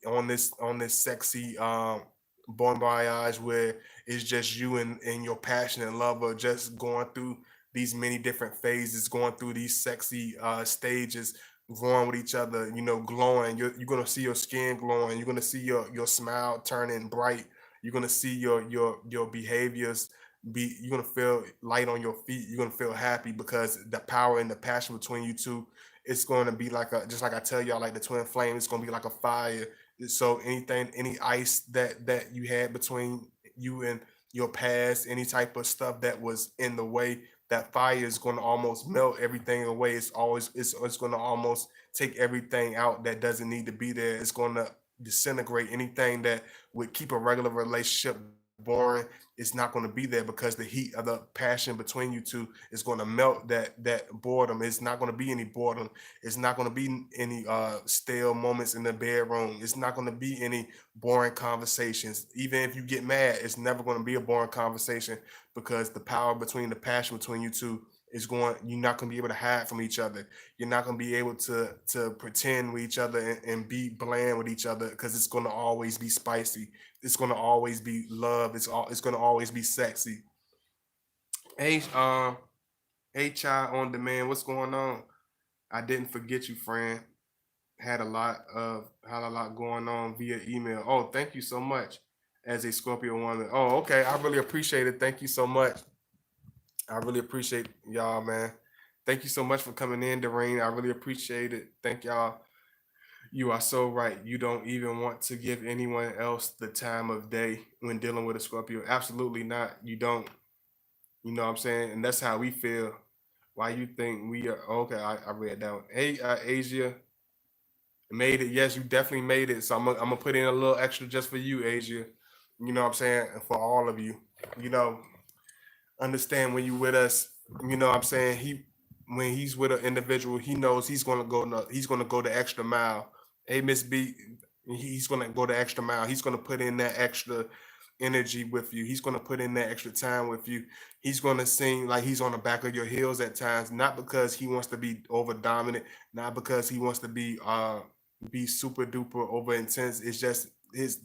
on this sexy bon voyage where it's just you and your passionate lover just going through these many different phases, going through these sexy stages, growing with each other, glowing. You're gonna see your skin glowing. You're gonna see your smile turning bright. You're gonna see your behaviors. you're gonna feel light on your feet. You're gonna feel happy because the power and the passion between you two, it's going to be like a, just like I tell y'all, like the twin flame, it's going to be like a fire. So anything, any ice that you had between you and your past, any type of stuff that was in the way, that fire is going to almost melt everything away. It's going to almost take everything out that doesn't need to be there. It's going to disintegrate anything that would keep a regular relationship boring. It's not going to be there because the heat of the passion between you two is going to melt that boredom. It's not going to be any boredom. It's not going to be any stale moments in the bedroom. It's not going to be any boring conversations. Even if you get mad, it's never going to be a boring conversation because the power between the passion between you two is going, you're not going to be able to hide from each other. You're not going to be able to pretend with each other and be bland with each other because it's going to always be spicy. It's going to always be love. It's going to always be sexy. Hey, hey, child on demand, what's going on? I didn't forget you, friend. Had a lot going on via email. Oh, thank you so much. As a Scorpio woman. Oh, okay. I really appreciate it. Thank you so much. I really appreciate y'all, man. Thank you so much for coming in, Doreen. I really appreciate it. Thank y'all. You are so right. You don't even want to give anyone else the time of day when dealing with a Scorpio. Absolutely not. You don't. You know what I'm saying? And that's how we feel. Why you think we are okay? I read that one. Hey, Asia, made it. Yes, you definitely made it. So I'm gonna put in a little extra just for you, Asia. You know what I'm saying? And for all of you. You know, understand when you with us, you know what I'm saying? When he's with an individual, he knows he's gonna go the extra mile. Hey, Miss B, he's gonna go the extra mile. He's gonna put in that extra energy with you. He's gonna put in that extra time with you. He's gonna sing like he's on the back of your heels at times, not because he wants to be over dominant, not because he wants to be super duper over intense. It's just his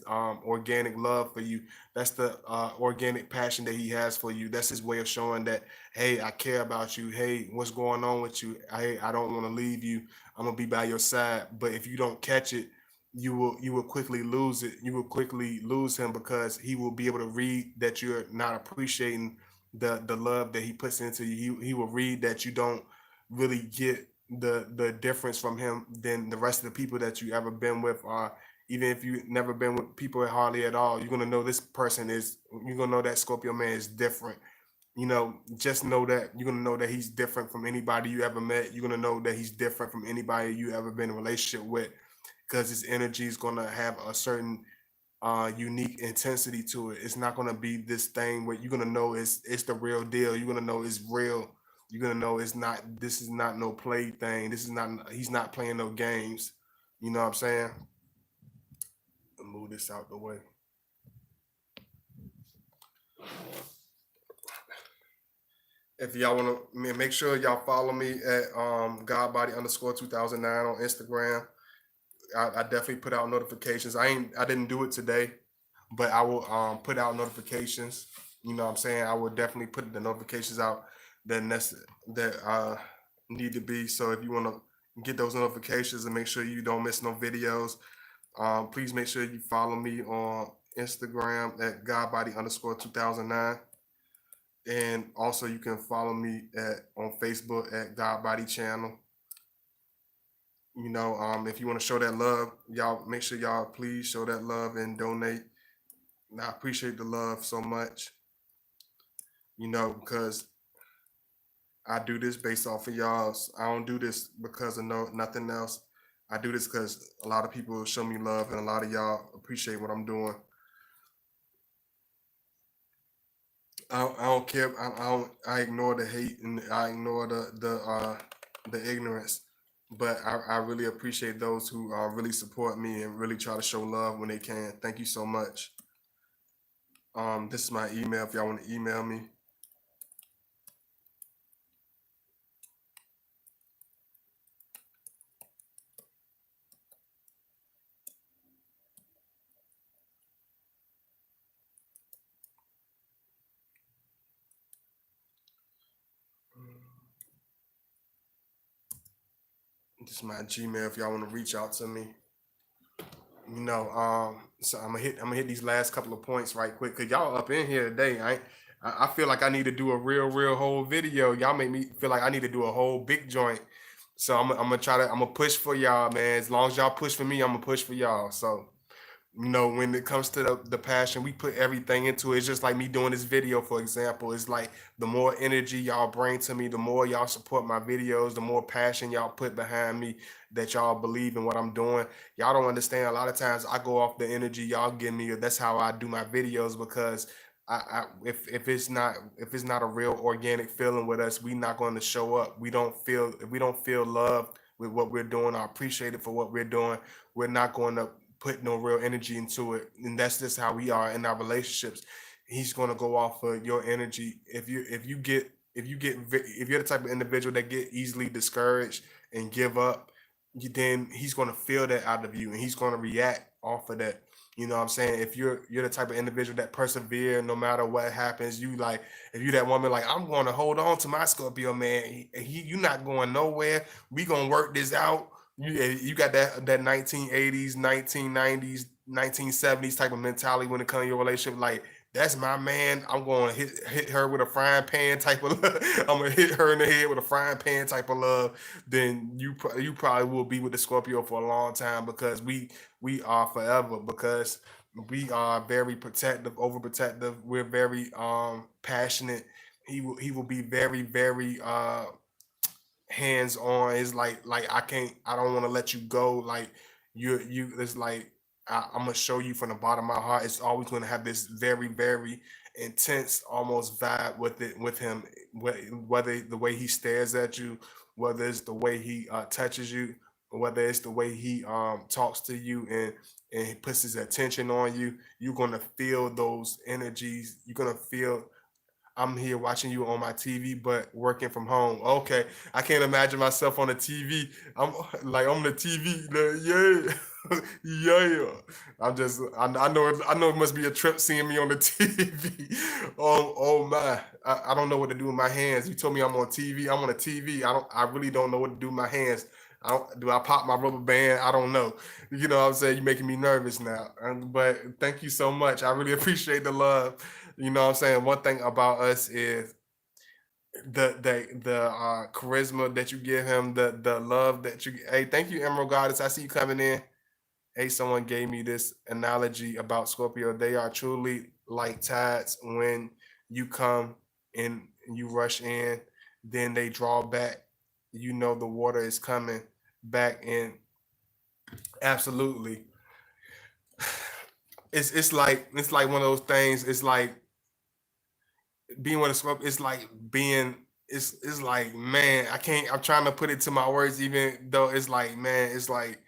organic love for you. That's the organic passion that he has for you. That's his way of showing that, hey, I care about you. Hey, what's going on with you? Hey, I don't want to leave you. I'm gonna be by your side. But if you don't catch it, you will quickly lose it. You will quickly lose him because he will be able to read that you're not appreciating the love that he puts into you. He will read that you don't really get the difference from him than the rest of the people that you ever been with, or even if you never been with people hardly at all. You're gonna know this person is. You're gonna know that Scorpio man is different. You know, just know that you're gonna know that he's different from anybody you ever met. You're gonna know that he's different from anybody you ever been in a relationship with, because his energy is gonna have a certain unique intensity to it. It's not gonna be this thing where you're gonna know it's the real deal. You're gonna know it's real. You're gonna know it's not. This is not no play thing. This is not. He's not playing no games. You know what I'm saying? Move this out the way. If y'all want to make sure y'all follow me at Godbody underscore 2009 on Instagram. I definitely put out notifications. I didn't do it today, but I will put out notifications. You know what I'm saying? I will definitely put the notifications out that need to be. So if you want to get those notifications and make sure you don't miss no videos, please make sure you follow me on Instagram at Godbody underscore 2009. And also you can follow me on Facebook at Godbody Channel. You know, if you want to show that love, y'all make sure y'all please show that love and donate. And I appreciate the love so much. You know, because I do this based off of y'all. I don't do this because of nothing else. I do this because a lot of people show me love and a lot of y'all appreciate what I'm doing. I don't care. I don't. I ignore the hate and I ignore the ignorance. But I really appreciate those who really support me and really try to show love when they can. Thank you so much. This is my email if y'all want to email me. This is my Gmail if y'all want to reach out to me. You know, so I'm gonna hit these last couple of points right quick because y'all up in here today. I feel like I need to do a real whole video. Y'all make me feel like I need to do a whole big joint. So I'm gonna try to, I'm gonna push for y'all, man. As long as y'all push for me, I'm gonna push for y'all. So when it comes to the passion, we put everything into it. It's just like me doing this video, for example. It's like the more energy y'all bring to me, the more y'all support my videos, the more passion y'all put behind me, that y'all believe in what I'm doing. Y'all don't understand. A lot of times I go off the energy y'all give me. That's how I do my videos, because if it's not a real organic feeling with us, we not going to show up. We don't feel, if we don't feel loved with what we're doing, or appreciated for what we're doing, we're not going to put no real energy into it. And that's just how we are in our relationships. He's going to go off of your energy. If you're the type of individual that get easily discouraged and give up, then he's going to feel that out of you, and he's going to react off of that. You know what I'm saying? If you're the type of individual that persevere no matter what happens, you like, if you that woman like, I'm going to hold on to my Scorpio man. You not going nowhere. We gonna work this out. You got that 1980s, 1990s, 1970s type of mentality when it comes to your relationship. Like, that's my man. I'm going to hit her with a frying pan type of love. I'm gonna hit her in the head with a frying pan type of love. Then you probably will be with the Scorpio for a long time, because we are forever, because we are very protective, overprotective. We're very passionate. He will be very hands on. It's like I don't want to let you go. Like you it's like I'm gonna show you from the bottom of my heart. It's always gonna have this very intense almost vibe with it, with him. Whether the way he stares at you, whether it's the way he touches you, whether it's the way he talks to you, and he puts his attention on you, you're gonna feel those energies. You're gonna feel, I'm here watching you on my TV, but working from home. Okay, I can't imagine myself on the TV. I'm like, on the TV, like, yeah, yeah. I know it must be a trip seeing me on the TV. Oh my, I don't know what to do with my hands. You told me I'm on TV. I'm on a TV. I really don't know what to do with my hands. Do I pop my rubber band? I don't know. You know what I'm saying? You're making me nervous now. But thank you so much. I really appreciate the love. You know what I'm saying? One thing about us is the charisma that you give him, the love that you, hey, thank you, Emerald Goddess. I see you coming in. Hey, someone gave me this analogy about Scorpio. They are truly like tides. When you come and you rush in, then they draw back. You know the water is coming back in. Absolutely. It's like one of those things. It's like being with a Scorpio. It's like being, it's like, man, I can't, I'm trying to put it to my words, even though it's like, man, it's like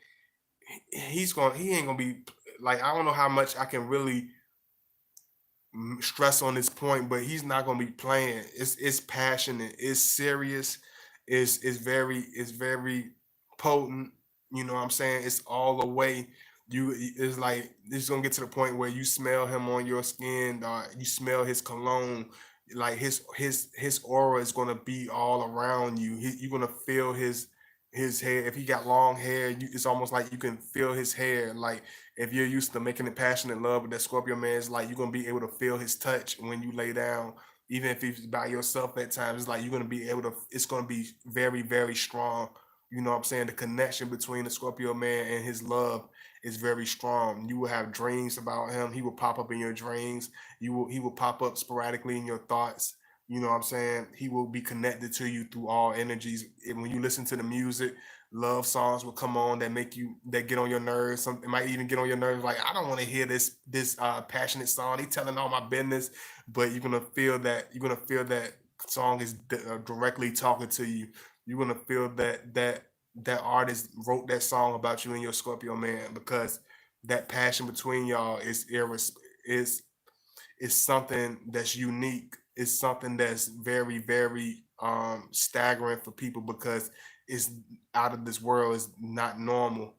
he ain't gonna be like, I don't know how much I can really stress on this point, but he's not gonna be playing. It's passionate, it's serious, it's very potent. You know what I'm saying? It's all the way. It's like it's gonna get to the point where you smell him on your skin, you smell his cologne, like his aura is gonna be all around you. You're gonna feel his hair. If he got long hair, it's almost like you can feel his hair. Like, if you're used to making it passionate love with that Scorpio man, it's like you're gonna be able to feel his touch when you lay down. Even if he's by yourself at times, it's like you're gonna be able to. It's gonna be very strong. You know what I'm saying? The connection between the Scorpio man and his love is very strong. You will have dreams about him. He will pop up in your dreams. He will pop up sporadically in your thoughts. You know what I'm saying? He will be connected to you through all energies. And when you listen to the music, love songs will come on that make you, that get on your nerves. Some, it might even get on your nerves. Like, I don't want to hear this passionate song. He telling all my business, but you're gonna feel that song is directly talking to you. You're gonna feel that artist wrote that song about you and your Scorpio man, because that passion between y'all is is something that's unique. It's something that's very staggering for people, because it's out of this world. It's not normal.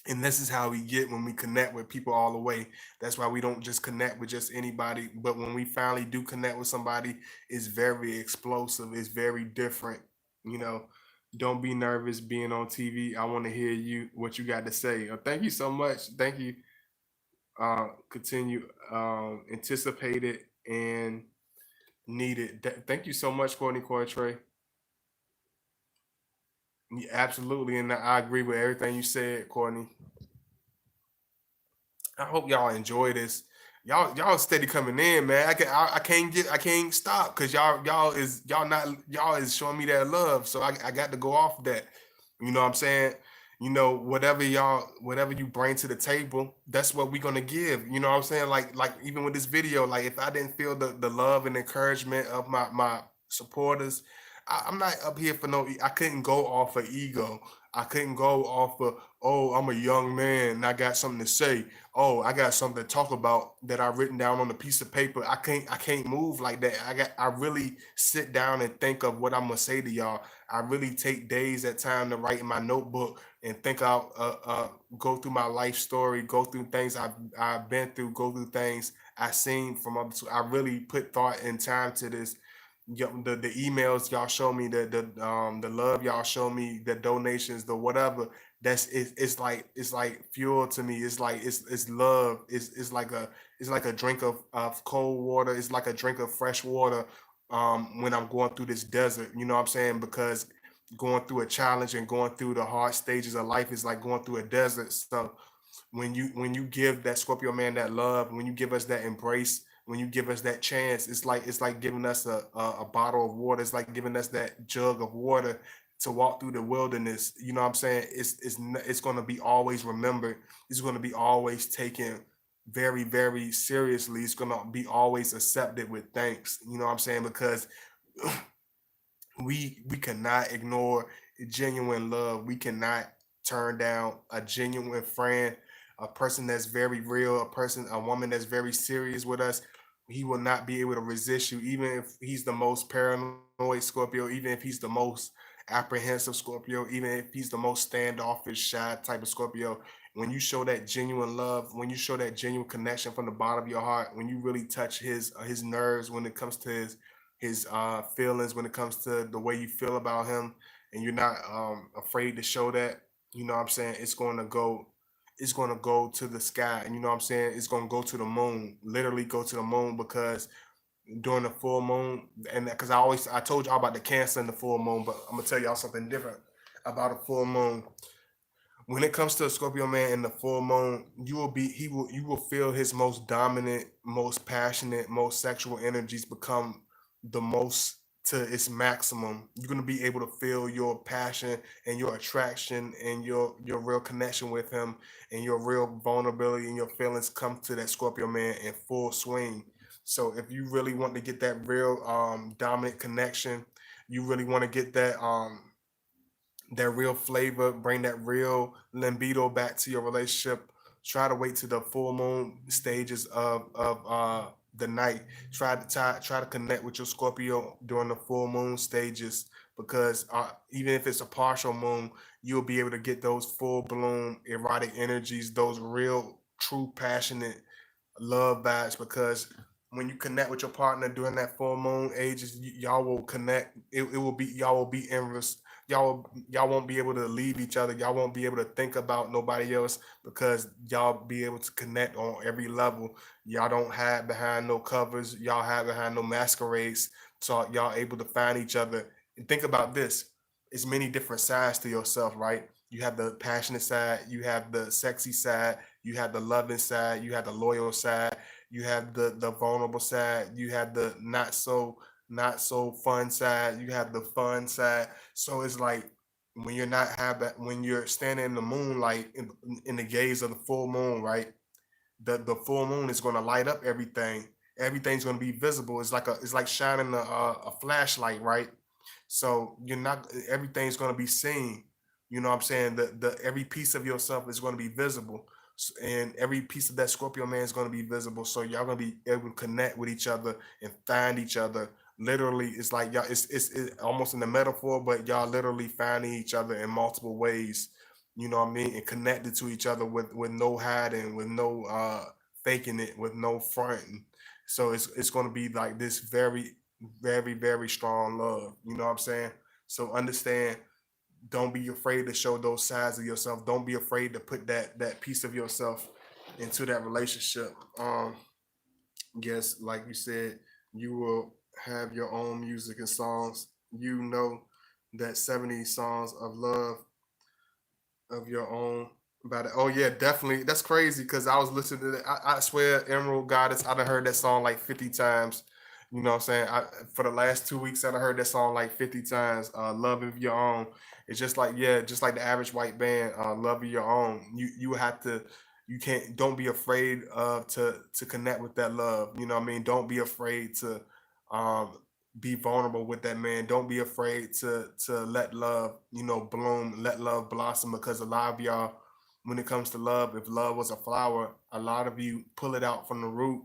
And this is how we get when we connect with people all the way. That's why we don't just connect with just anybody, but when we finally do connect with somebody, it's very explosive. It's very different. You know, don't be nervous being on TV. I want to hear you, what you got to say. Thank you so much. Thank you. Continue, anticipate it, and needed. Thank you so much, Courtney Cortrey. Yeah, absolutely, and I agree with everything you said, Courtney. I hope y'all enjoy this. Y'all steady coming in, man. I can't stop because y'all is showing me that love. So I got to go off that. You know what I'm saying? You know, whatever you bring to the table, that's what we're gonna give. You know what I'm saying? Like even with this video, like if I didn't feel the love and encouragement of my supporters, I'm not up here for no. I couldn't go off of ego. I couldn't go off of, oh, I'm a young man and I got something to say. Oh, I got something to talk about that I've written down on a piece of paper. I can't move like that. I really sit down and think of what I'm gonna say to y'all. I really take days at time to write in my notebook and think out, go through my life story, go through things I've been through, go through things I've seen from others. I really put thought and time to this. The emails y'all show me, the love y'all show me, the donations, the whatever, it's like fuel to me. It's like it's love. It's like a drink of cold water. It's like a drink of fresh water, when I'm going through this desert. You know what I'm saying? Because going through a challenge and going through the hard stages of life is like going through a desert. So when you give that Scorpio man that love, when you give us that embrace, when you give us that chance, it's like giving us a bottle of water. It's like giving us that jug of water to walk through the wilderness. You know what I'm saying? It's going to be always remembered. It's going to be always taken very, very seriously. It's going to be always accepted with thanks. You know what I'm saying? Because we cannot ignore genuine love. We cannot turn down a genuine friend, a person that's very real, a woman that's very serious with us. He will not be able to resist you, even if he's the most paranoid Scorpio, even if he's the most apprehensive Scorpio, even if he's the most standoffish, shy type of Scorpio. When you show that genuine love, when you show that genuine connection from the bottom of your heart, when you really touch his nerves when it comes to his feelings, when it comes to the way you feel about him, and you're not afraid to show that, you know what I'm saying, it's going to go to the sky, and you know what I'm saying, it's going to go to the moon, literally go to the moon. Because during the full moon, and because I told y'all about the Cancer and the full moon, but I'm gonna tell y'all something different about a full moon. When it comes to a Scorpio man in the full moon, you will feel his most dominant, most passionate, most sexual energies become the most to its maximum. You're gonna be able to feel your passion and your attraction and your real connection with him, and your real vulnerability and your feelings come to that Scorpio man in full swing. So if you really want to get that real dominant connection, you really want to get that real flavor, bring that real libido back to your relationship. Try to wait to the full moon stages of the night. Try to connect with your Scorpio during the full moon stages, because even if it's a partial moon, you'll be able to get those full bloom erotic energies, those real, true, passionate love vibes. Because when you connect with your partner during that full moon ages, y'all will connect. It will be y'all will be in y'all won't be able to leave each other. Y'all won't be able to think about nobody else, because y'all be able to connect on every level. Y'all don't hide behind no covers. Y'all hide behind no masquerades. So y'all able to find each other. And think about this. It's many different sides to yourself, right? You have the passionate side, you have the sexy side, you have the loving side, you have the loyal side, you have the vulnerable side, you have the not so fun side, you have the fun side. So it's like when you're standing in the moonlight, in the gaze of the full moon, right? The full moon is going to light up everything. Everything's going to be visible. It's like shining a flashlight, right? So you're not everything's going to be seen. You know what I'm saying? The every piece of yourself is going to be visible. And every piece of that Scorpio man is going to be visible. So y'all going to be able to connect with each other and find each other. Literally, it's like y'all. It's almost in the metaphor, but y'all literally finding each other in multiple ways. You know what I mean? And connected to each other with no hiding, with no faking it, with no fronting. So it's going to be like this very, very, very strong love. You know what I'm saying? So understand, don't be afraid to show those sides of yourself. Don't be afraid to put that piece of yourself into that relationship. Yes, like you said, you will. have your own music and songs. You know that 70 songs of love of your own about it. Oh yeah, definitely. That's crazy because I was listening to that. I swear, Emerald Goddess, I done heard that song like 50 times. You know what I'm saying? For the last 2 weeks, I done heard that song like 50 times. Love of Your Own. It's just like, yeah, just like the average white band, Love of Your Own. You have to, you can't, don't be afraid of to connect with that love. You know what I mean? Don't be afraid to um be vulnerable with that man. Don't be afraid to let love, bloom, let love blossom, because a lot of y'all, when it comes to love, if love was a flower, a lot of you pull it out from the root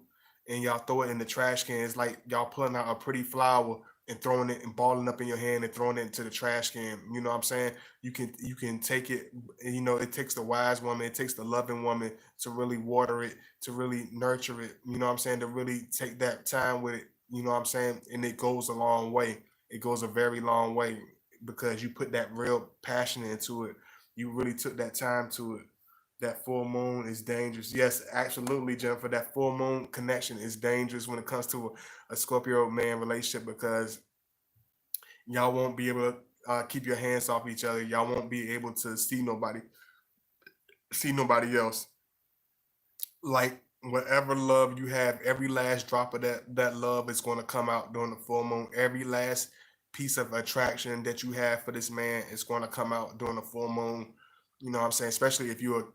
and y'all throw it in the trash can. It's like y'all pulling out a pretty flower and throwing it and balling up in your hand and throwing it into the trash can. You know what I'm saying? You can take it, it takes the wise woman, it takes the loving woman to really water it, to really nurture it, you know what I'm saying, to really take that time with it, you know what I'm saying? And it goes a long way. It goes a very long way because you put that real passion into it. You really took that time to it. That full moon is dangerous. Yes, absolutely, Jennifer. That full moon connection is dangerous when it comes to a Scorpio man relationship, because y'all won't be able to keep your hands off each other. Y'all won't be able to see nobody else. Like whatever love you have, every last drop of that love is going to come out during the full moon. Every last piece of attraction that you have for this man is going to come out during the full moon. You know what I'm saying? Especially if you're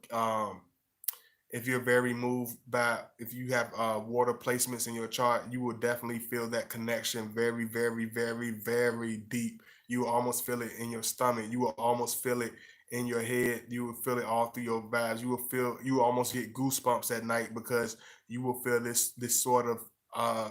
very moved by, if you have water placements in your chart, you will definitely feel that connection very, very, very, very deep. You will almost feel it in your stomach. You will almost feel it in your head. You will feel it all through your vibes. You will almost get goosebumps at night, because you will feel this sort of uh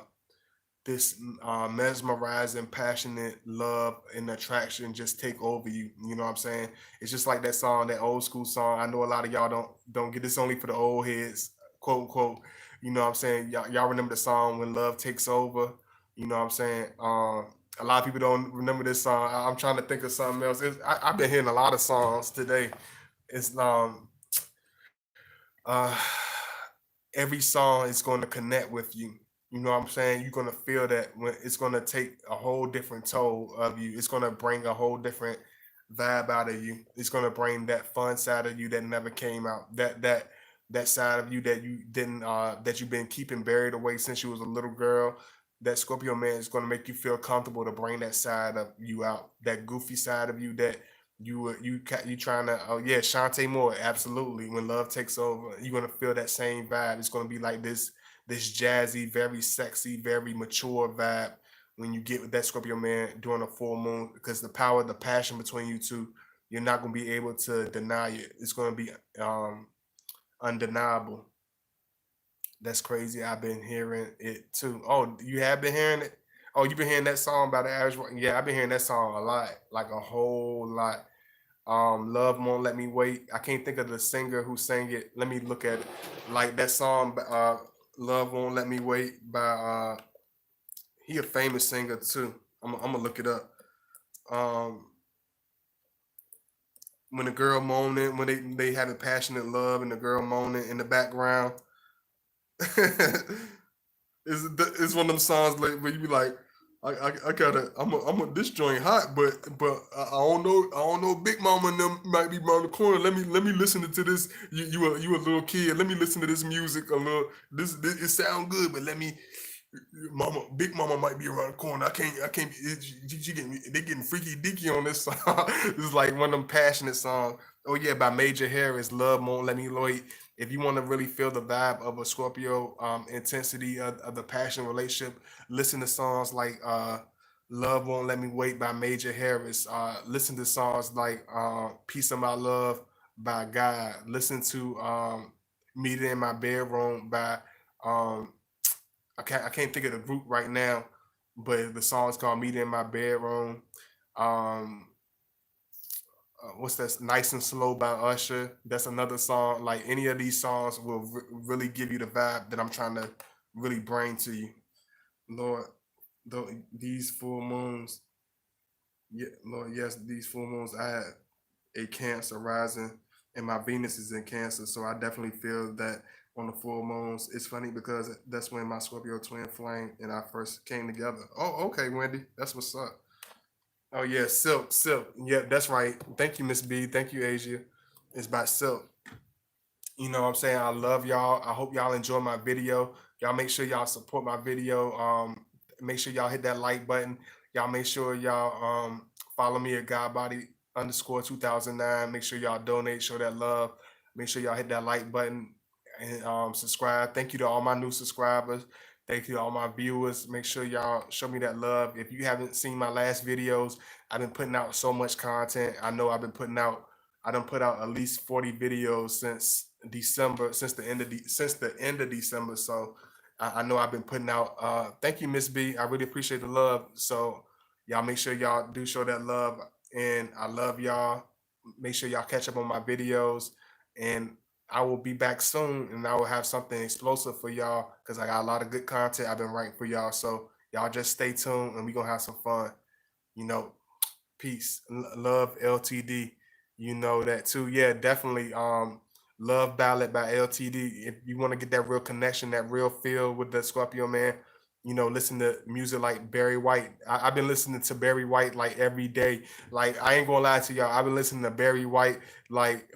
this mesmerizing, passionate love and attraction just take over you. You know what I'm saying? It's just like that song, that old school song. I know a lot of y'all don't get this, only for the old heads, quote unquote. You know what I'm saying? Y'all remember the song When Love Takes Over? You know what I'm saying? A lot of people don't remember this song. I'm trying to think of something else. I've been hearing a lot of songs today. It's uh every song is going to connect with you. You know what I'm saying? You're gonna feel that when it's gonna take a whole different toll of you. It's gonna bring a whole different vibe out of you. It's gonna bring that fun side of you that never came out. That side of you that you didn't that you've been keeping buried away since you was a little girl. That Scorpio man is gonna make you feel comfortable to bring that side of you out. That goofy side of you that you trying to, oh yeah, Shantae Moore, absolutely. When love takes over, you're gonna feel that same vibe. It's gonna be like this jazzy, very sexy, very mature vibe when you get with that Scorpio man during a full moon, because the power, the passion between you two, you're not gonna be able to deny it. It's gonna be undeniable. That's crazy. I've been hearing it too. Oh, you have been hearing it? Oh, you've been hearing that song by the average one? Yeah, I've been hearing that song a lot, like a whole lot. Love Won't Let Me Wait. I can't think of the singer who sang it. Let me look at it. Like that song, Love Won't Let Me Wait by he a famous singer too. I'm gonna look it up. Um, when the girl moaning, when they having passionate love and the girl moaning in the background. It's one of them songs like where you be like, I gotta, this joint hot, but I don't know. Big Mama and them might be around the corner. Let me listen to this. You a little kid. Let me listen to this music a little. This it sound good, but let me. Big Mama might be around the corner. I can't. They getting freaky deaky on this song. This is like one of them passionate songs. Oh yeah, by Major Harris. Love Won't Let Me Wait. If you want to really feel the vibe of a Scorpio, intensity of the passion relationship, listen to songs like "Love Won't Let Me Wait" by Major Harris. Listen to songs like "Piece of My Love" by God. Listen to "Meet It in My Bedroom" by um, I can't think of the group right now, but the song's called "Meet in My Bedroom." Um, what's that? "Nice and Slow" by Usher. That's another song. Like any of these songs will really give you the vibe that I'm trying to really bring to you. Lord, these full moons, yeah, Lord, yes, these full moons. I had a Cancer rising, and my Venus is in Cancer, so I definitely feel that on the full moons. It's funny because that's when my Scorpio twin flame and I first came together. Oh, okay, Wendy, that's what's up. Oh yeah, silk, silk. Yep, that's right. Thank you, Miss B. Thank you, Asia. It's about silk. You know what I'm saying? I love y'all. I hope y'all enjoy my video. Y'all make sure y'all support my video. Make sure y'all hit that like button. Y'all make sure y'all follow me at Godbody underscore 2009. Make sure y'all donate, show that love. Make sure y'all hit that like button and subscribe. Thank you to all my new subscribers. Thank you to all my viewers. Make sure y'all show me that love. If you haven't seen my last videos, I've been putting out so much content. I know I've been putting out I done put out at least 40 videos since December, since the end of December. So I know I've been putting out. Thank you, Miss B. I really appreciate the love. So y'all make sure y'all do show that love, and I love y'all. Make sure y'all catch up on my videos, and I will be back soon, and I will have something explosive for y'all because I got a lot of good content I've been writing for y'all. So y'all just stay tuned, and we gonna have some fun. You know, peace, love, LTD. You know that too. Yeah, definitely. Love Ballad by LTD. If you want to get that real connection, that real feel with the Scorpio man, listen to music like Barry White. I've been listening to Barry White like every day. Like I ain't gonna lie to y'all, I've been listening to Barry White like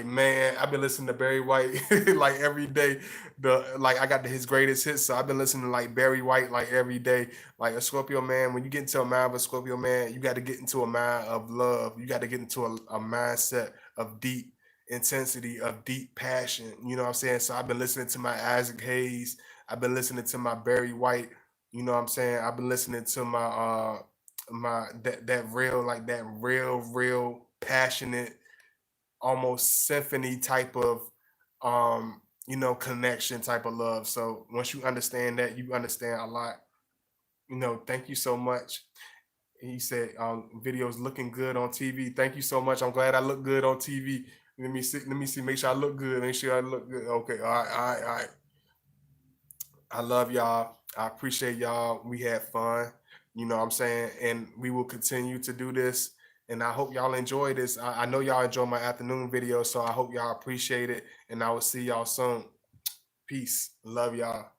man, I've been listening to Barry White like every day. I got his greatest hits, so I've been listening to like Barry White like every day. Like a Scorpio man, when you get into a mind of a Scorpio man, you got to get into a mind of love. You got to get into a mindset of deep intensity, of deep passion. You know what I'm saying? So I've been listening to my Isaac Hayes. I've been listening to my Barry White. You know what I'm saying? I've been listening to my that real passionate, almost symphony type of connection type of love. So once you understand that, you understand a lot. Thank you so much. He said, videos looking good on TV. Thank you so much. I'm glad I look good on TV. Let me see. Let me see. Make sure I look good. Make sure I look good. Okay. All right. All right. All right. I love y'all. I appreciate y'all. We had fun. You know what I'm saying? And we will continue to do this. And I hope y'all enjoy this. I know y'all enjoy my afternoon video, so I hope y'all appreciate it. And I will see y'all soon. Peace. Love y'all.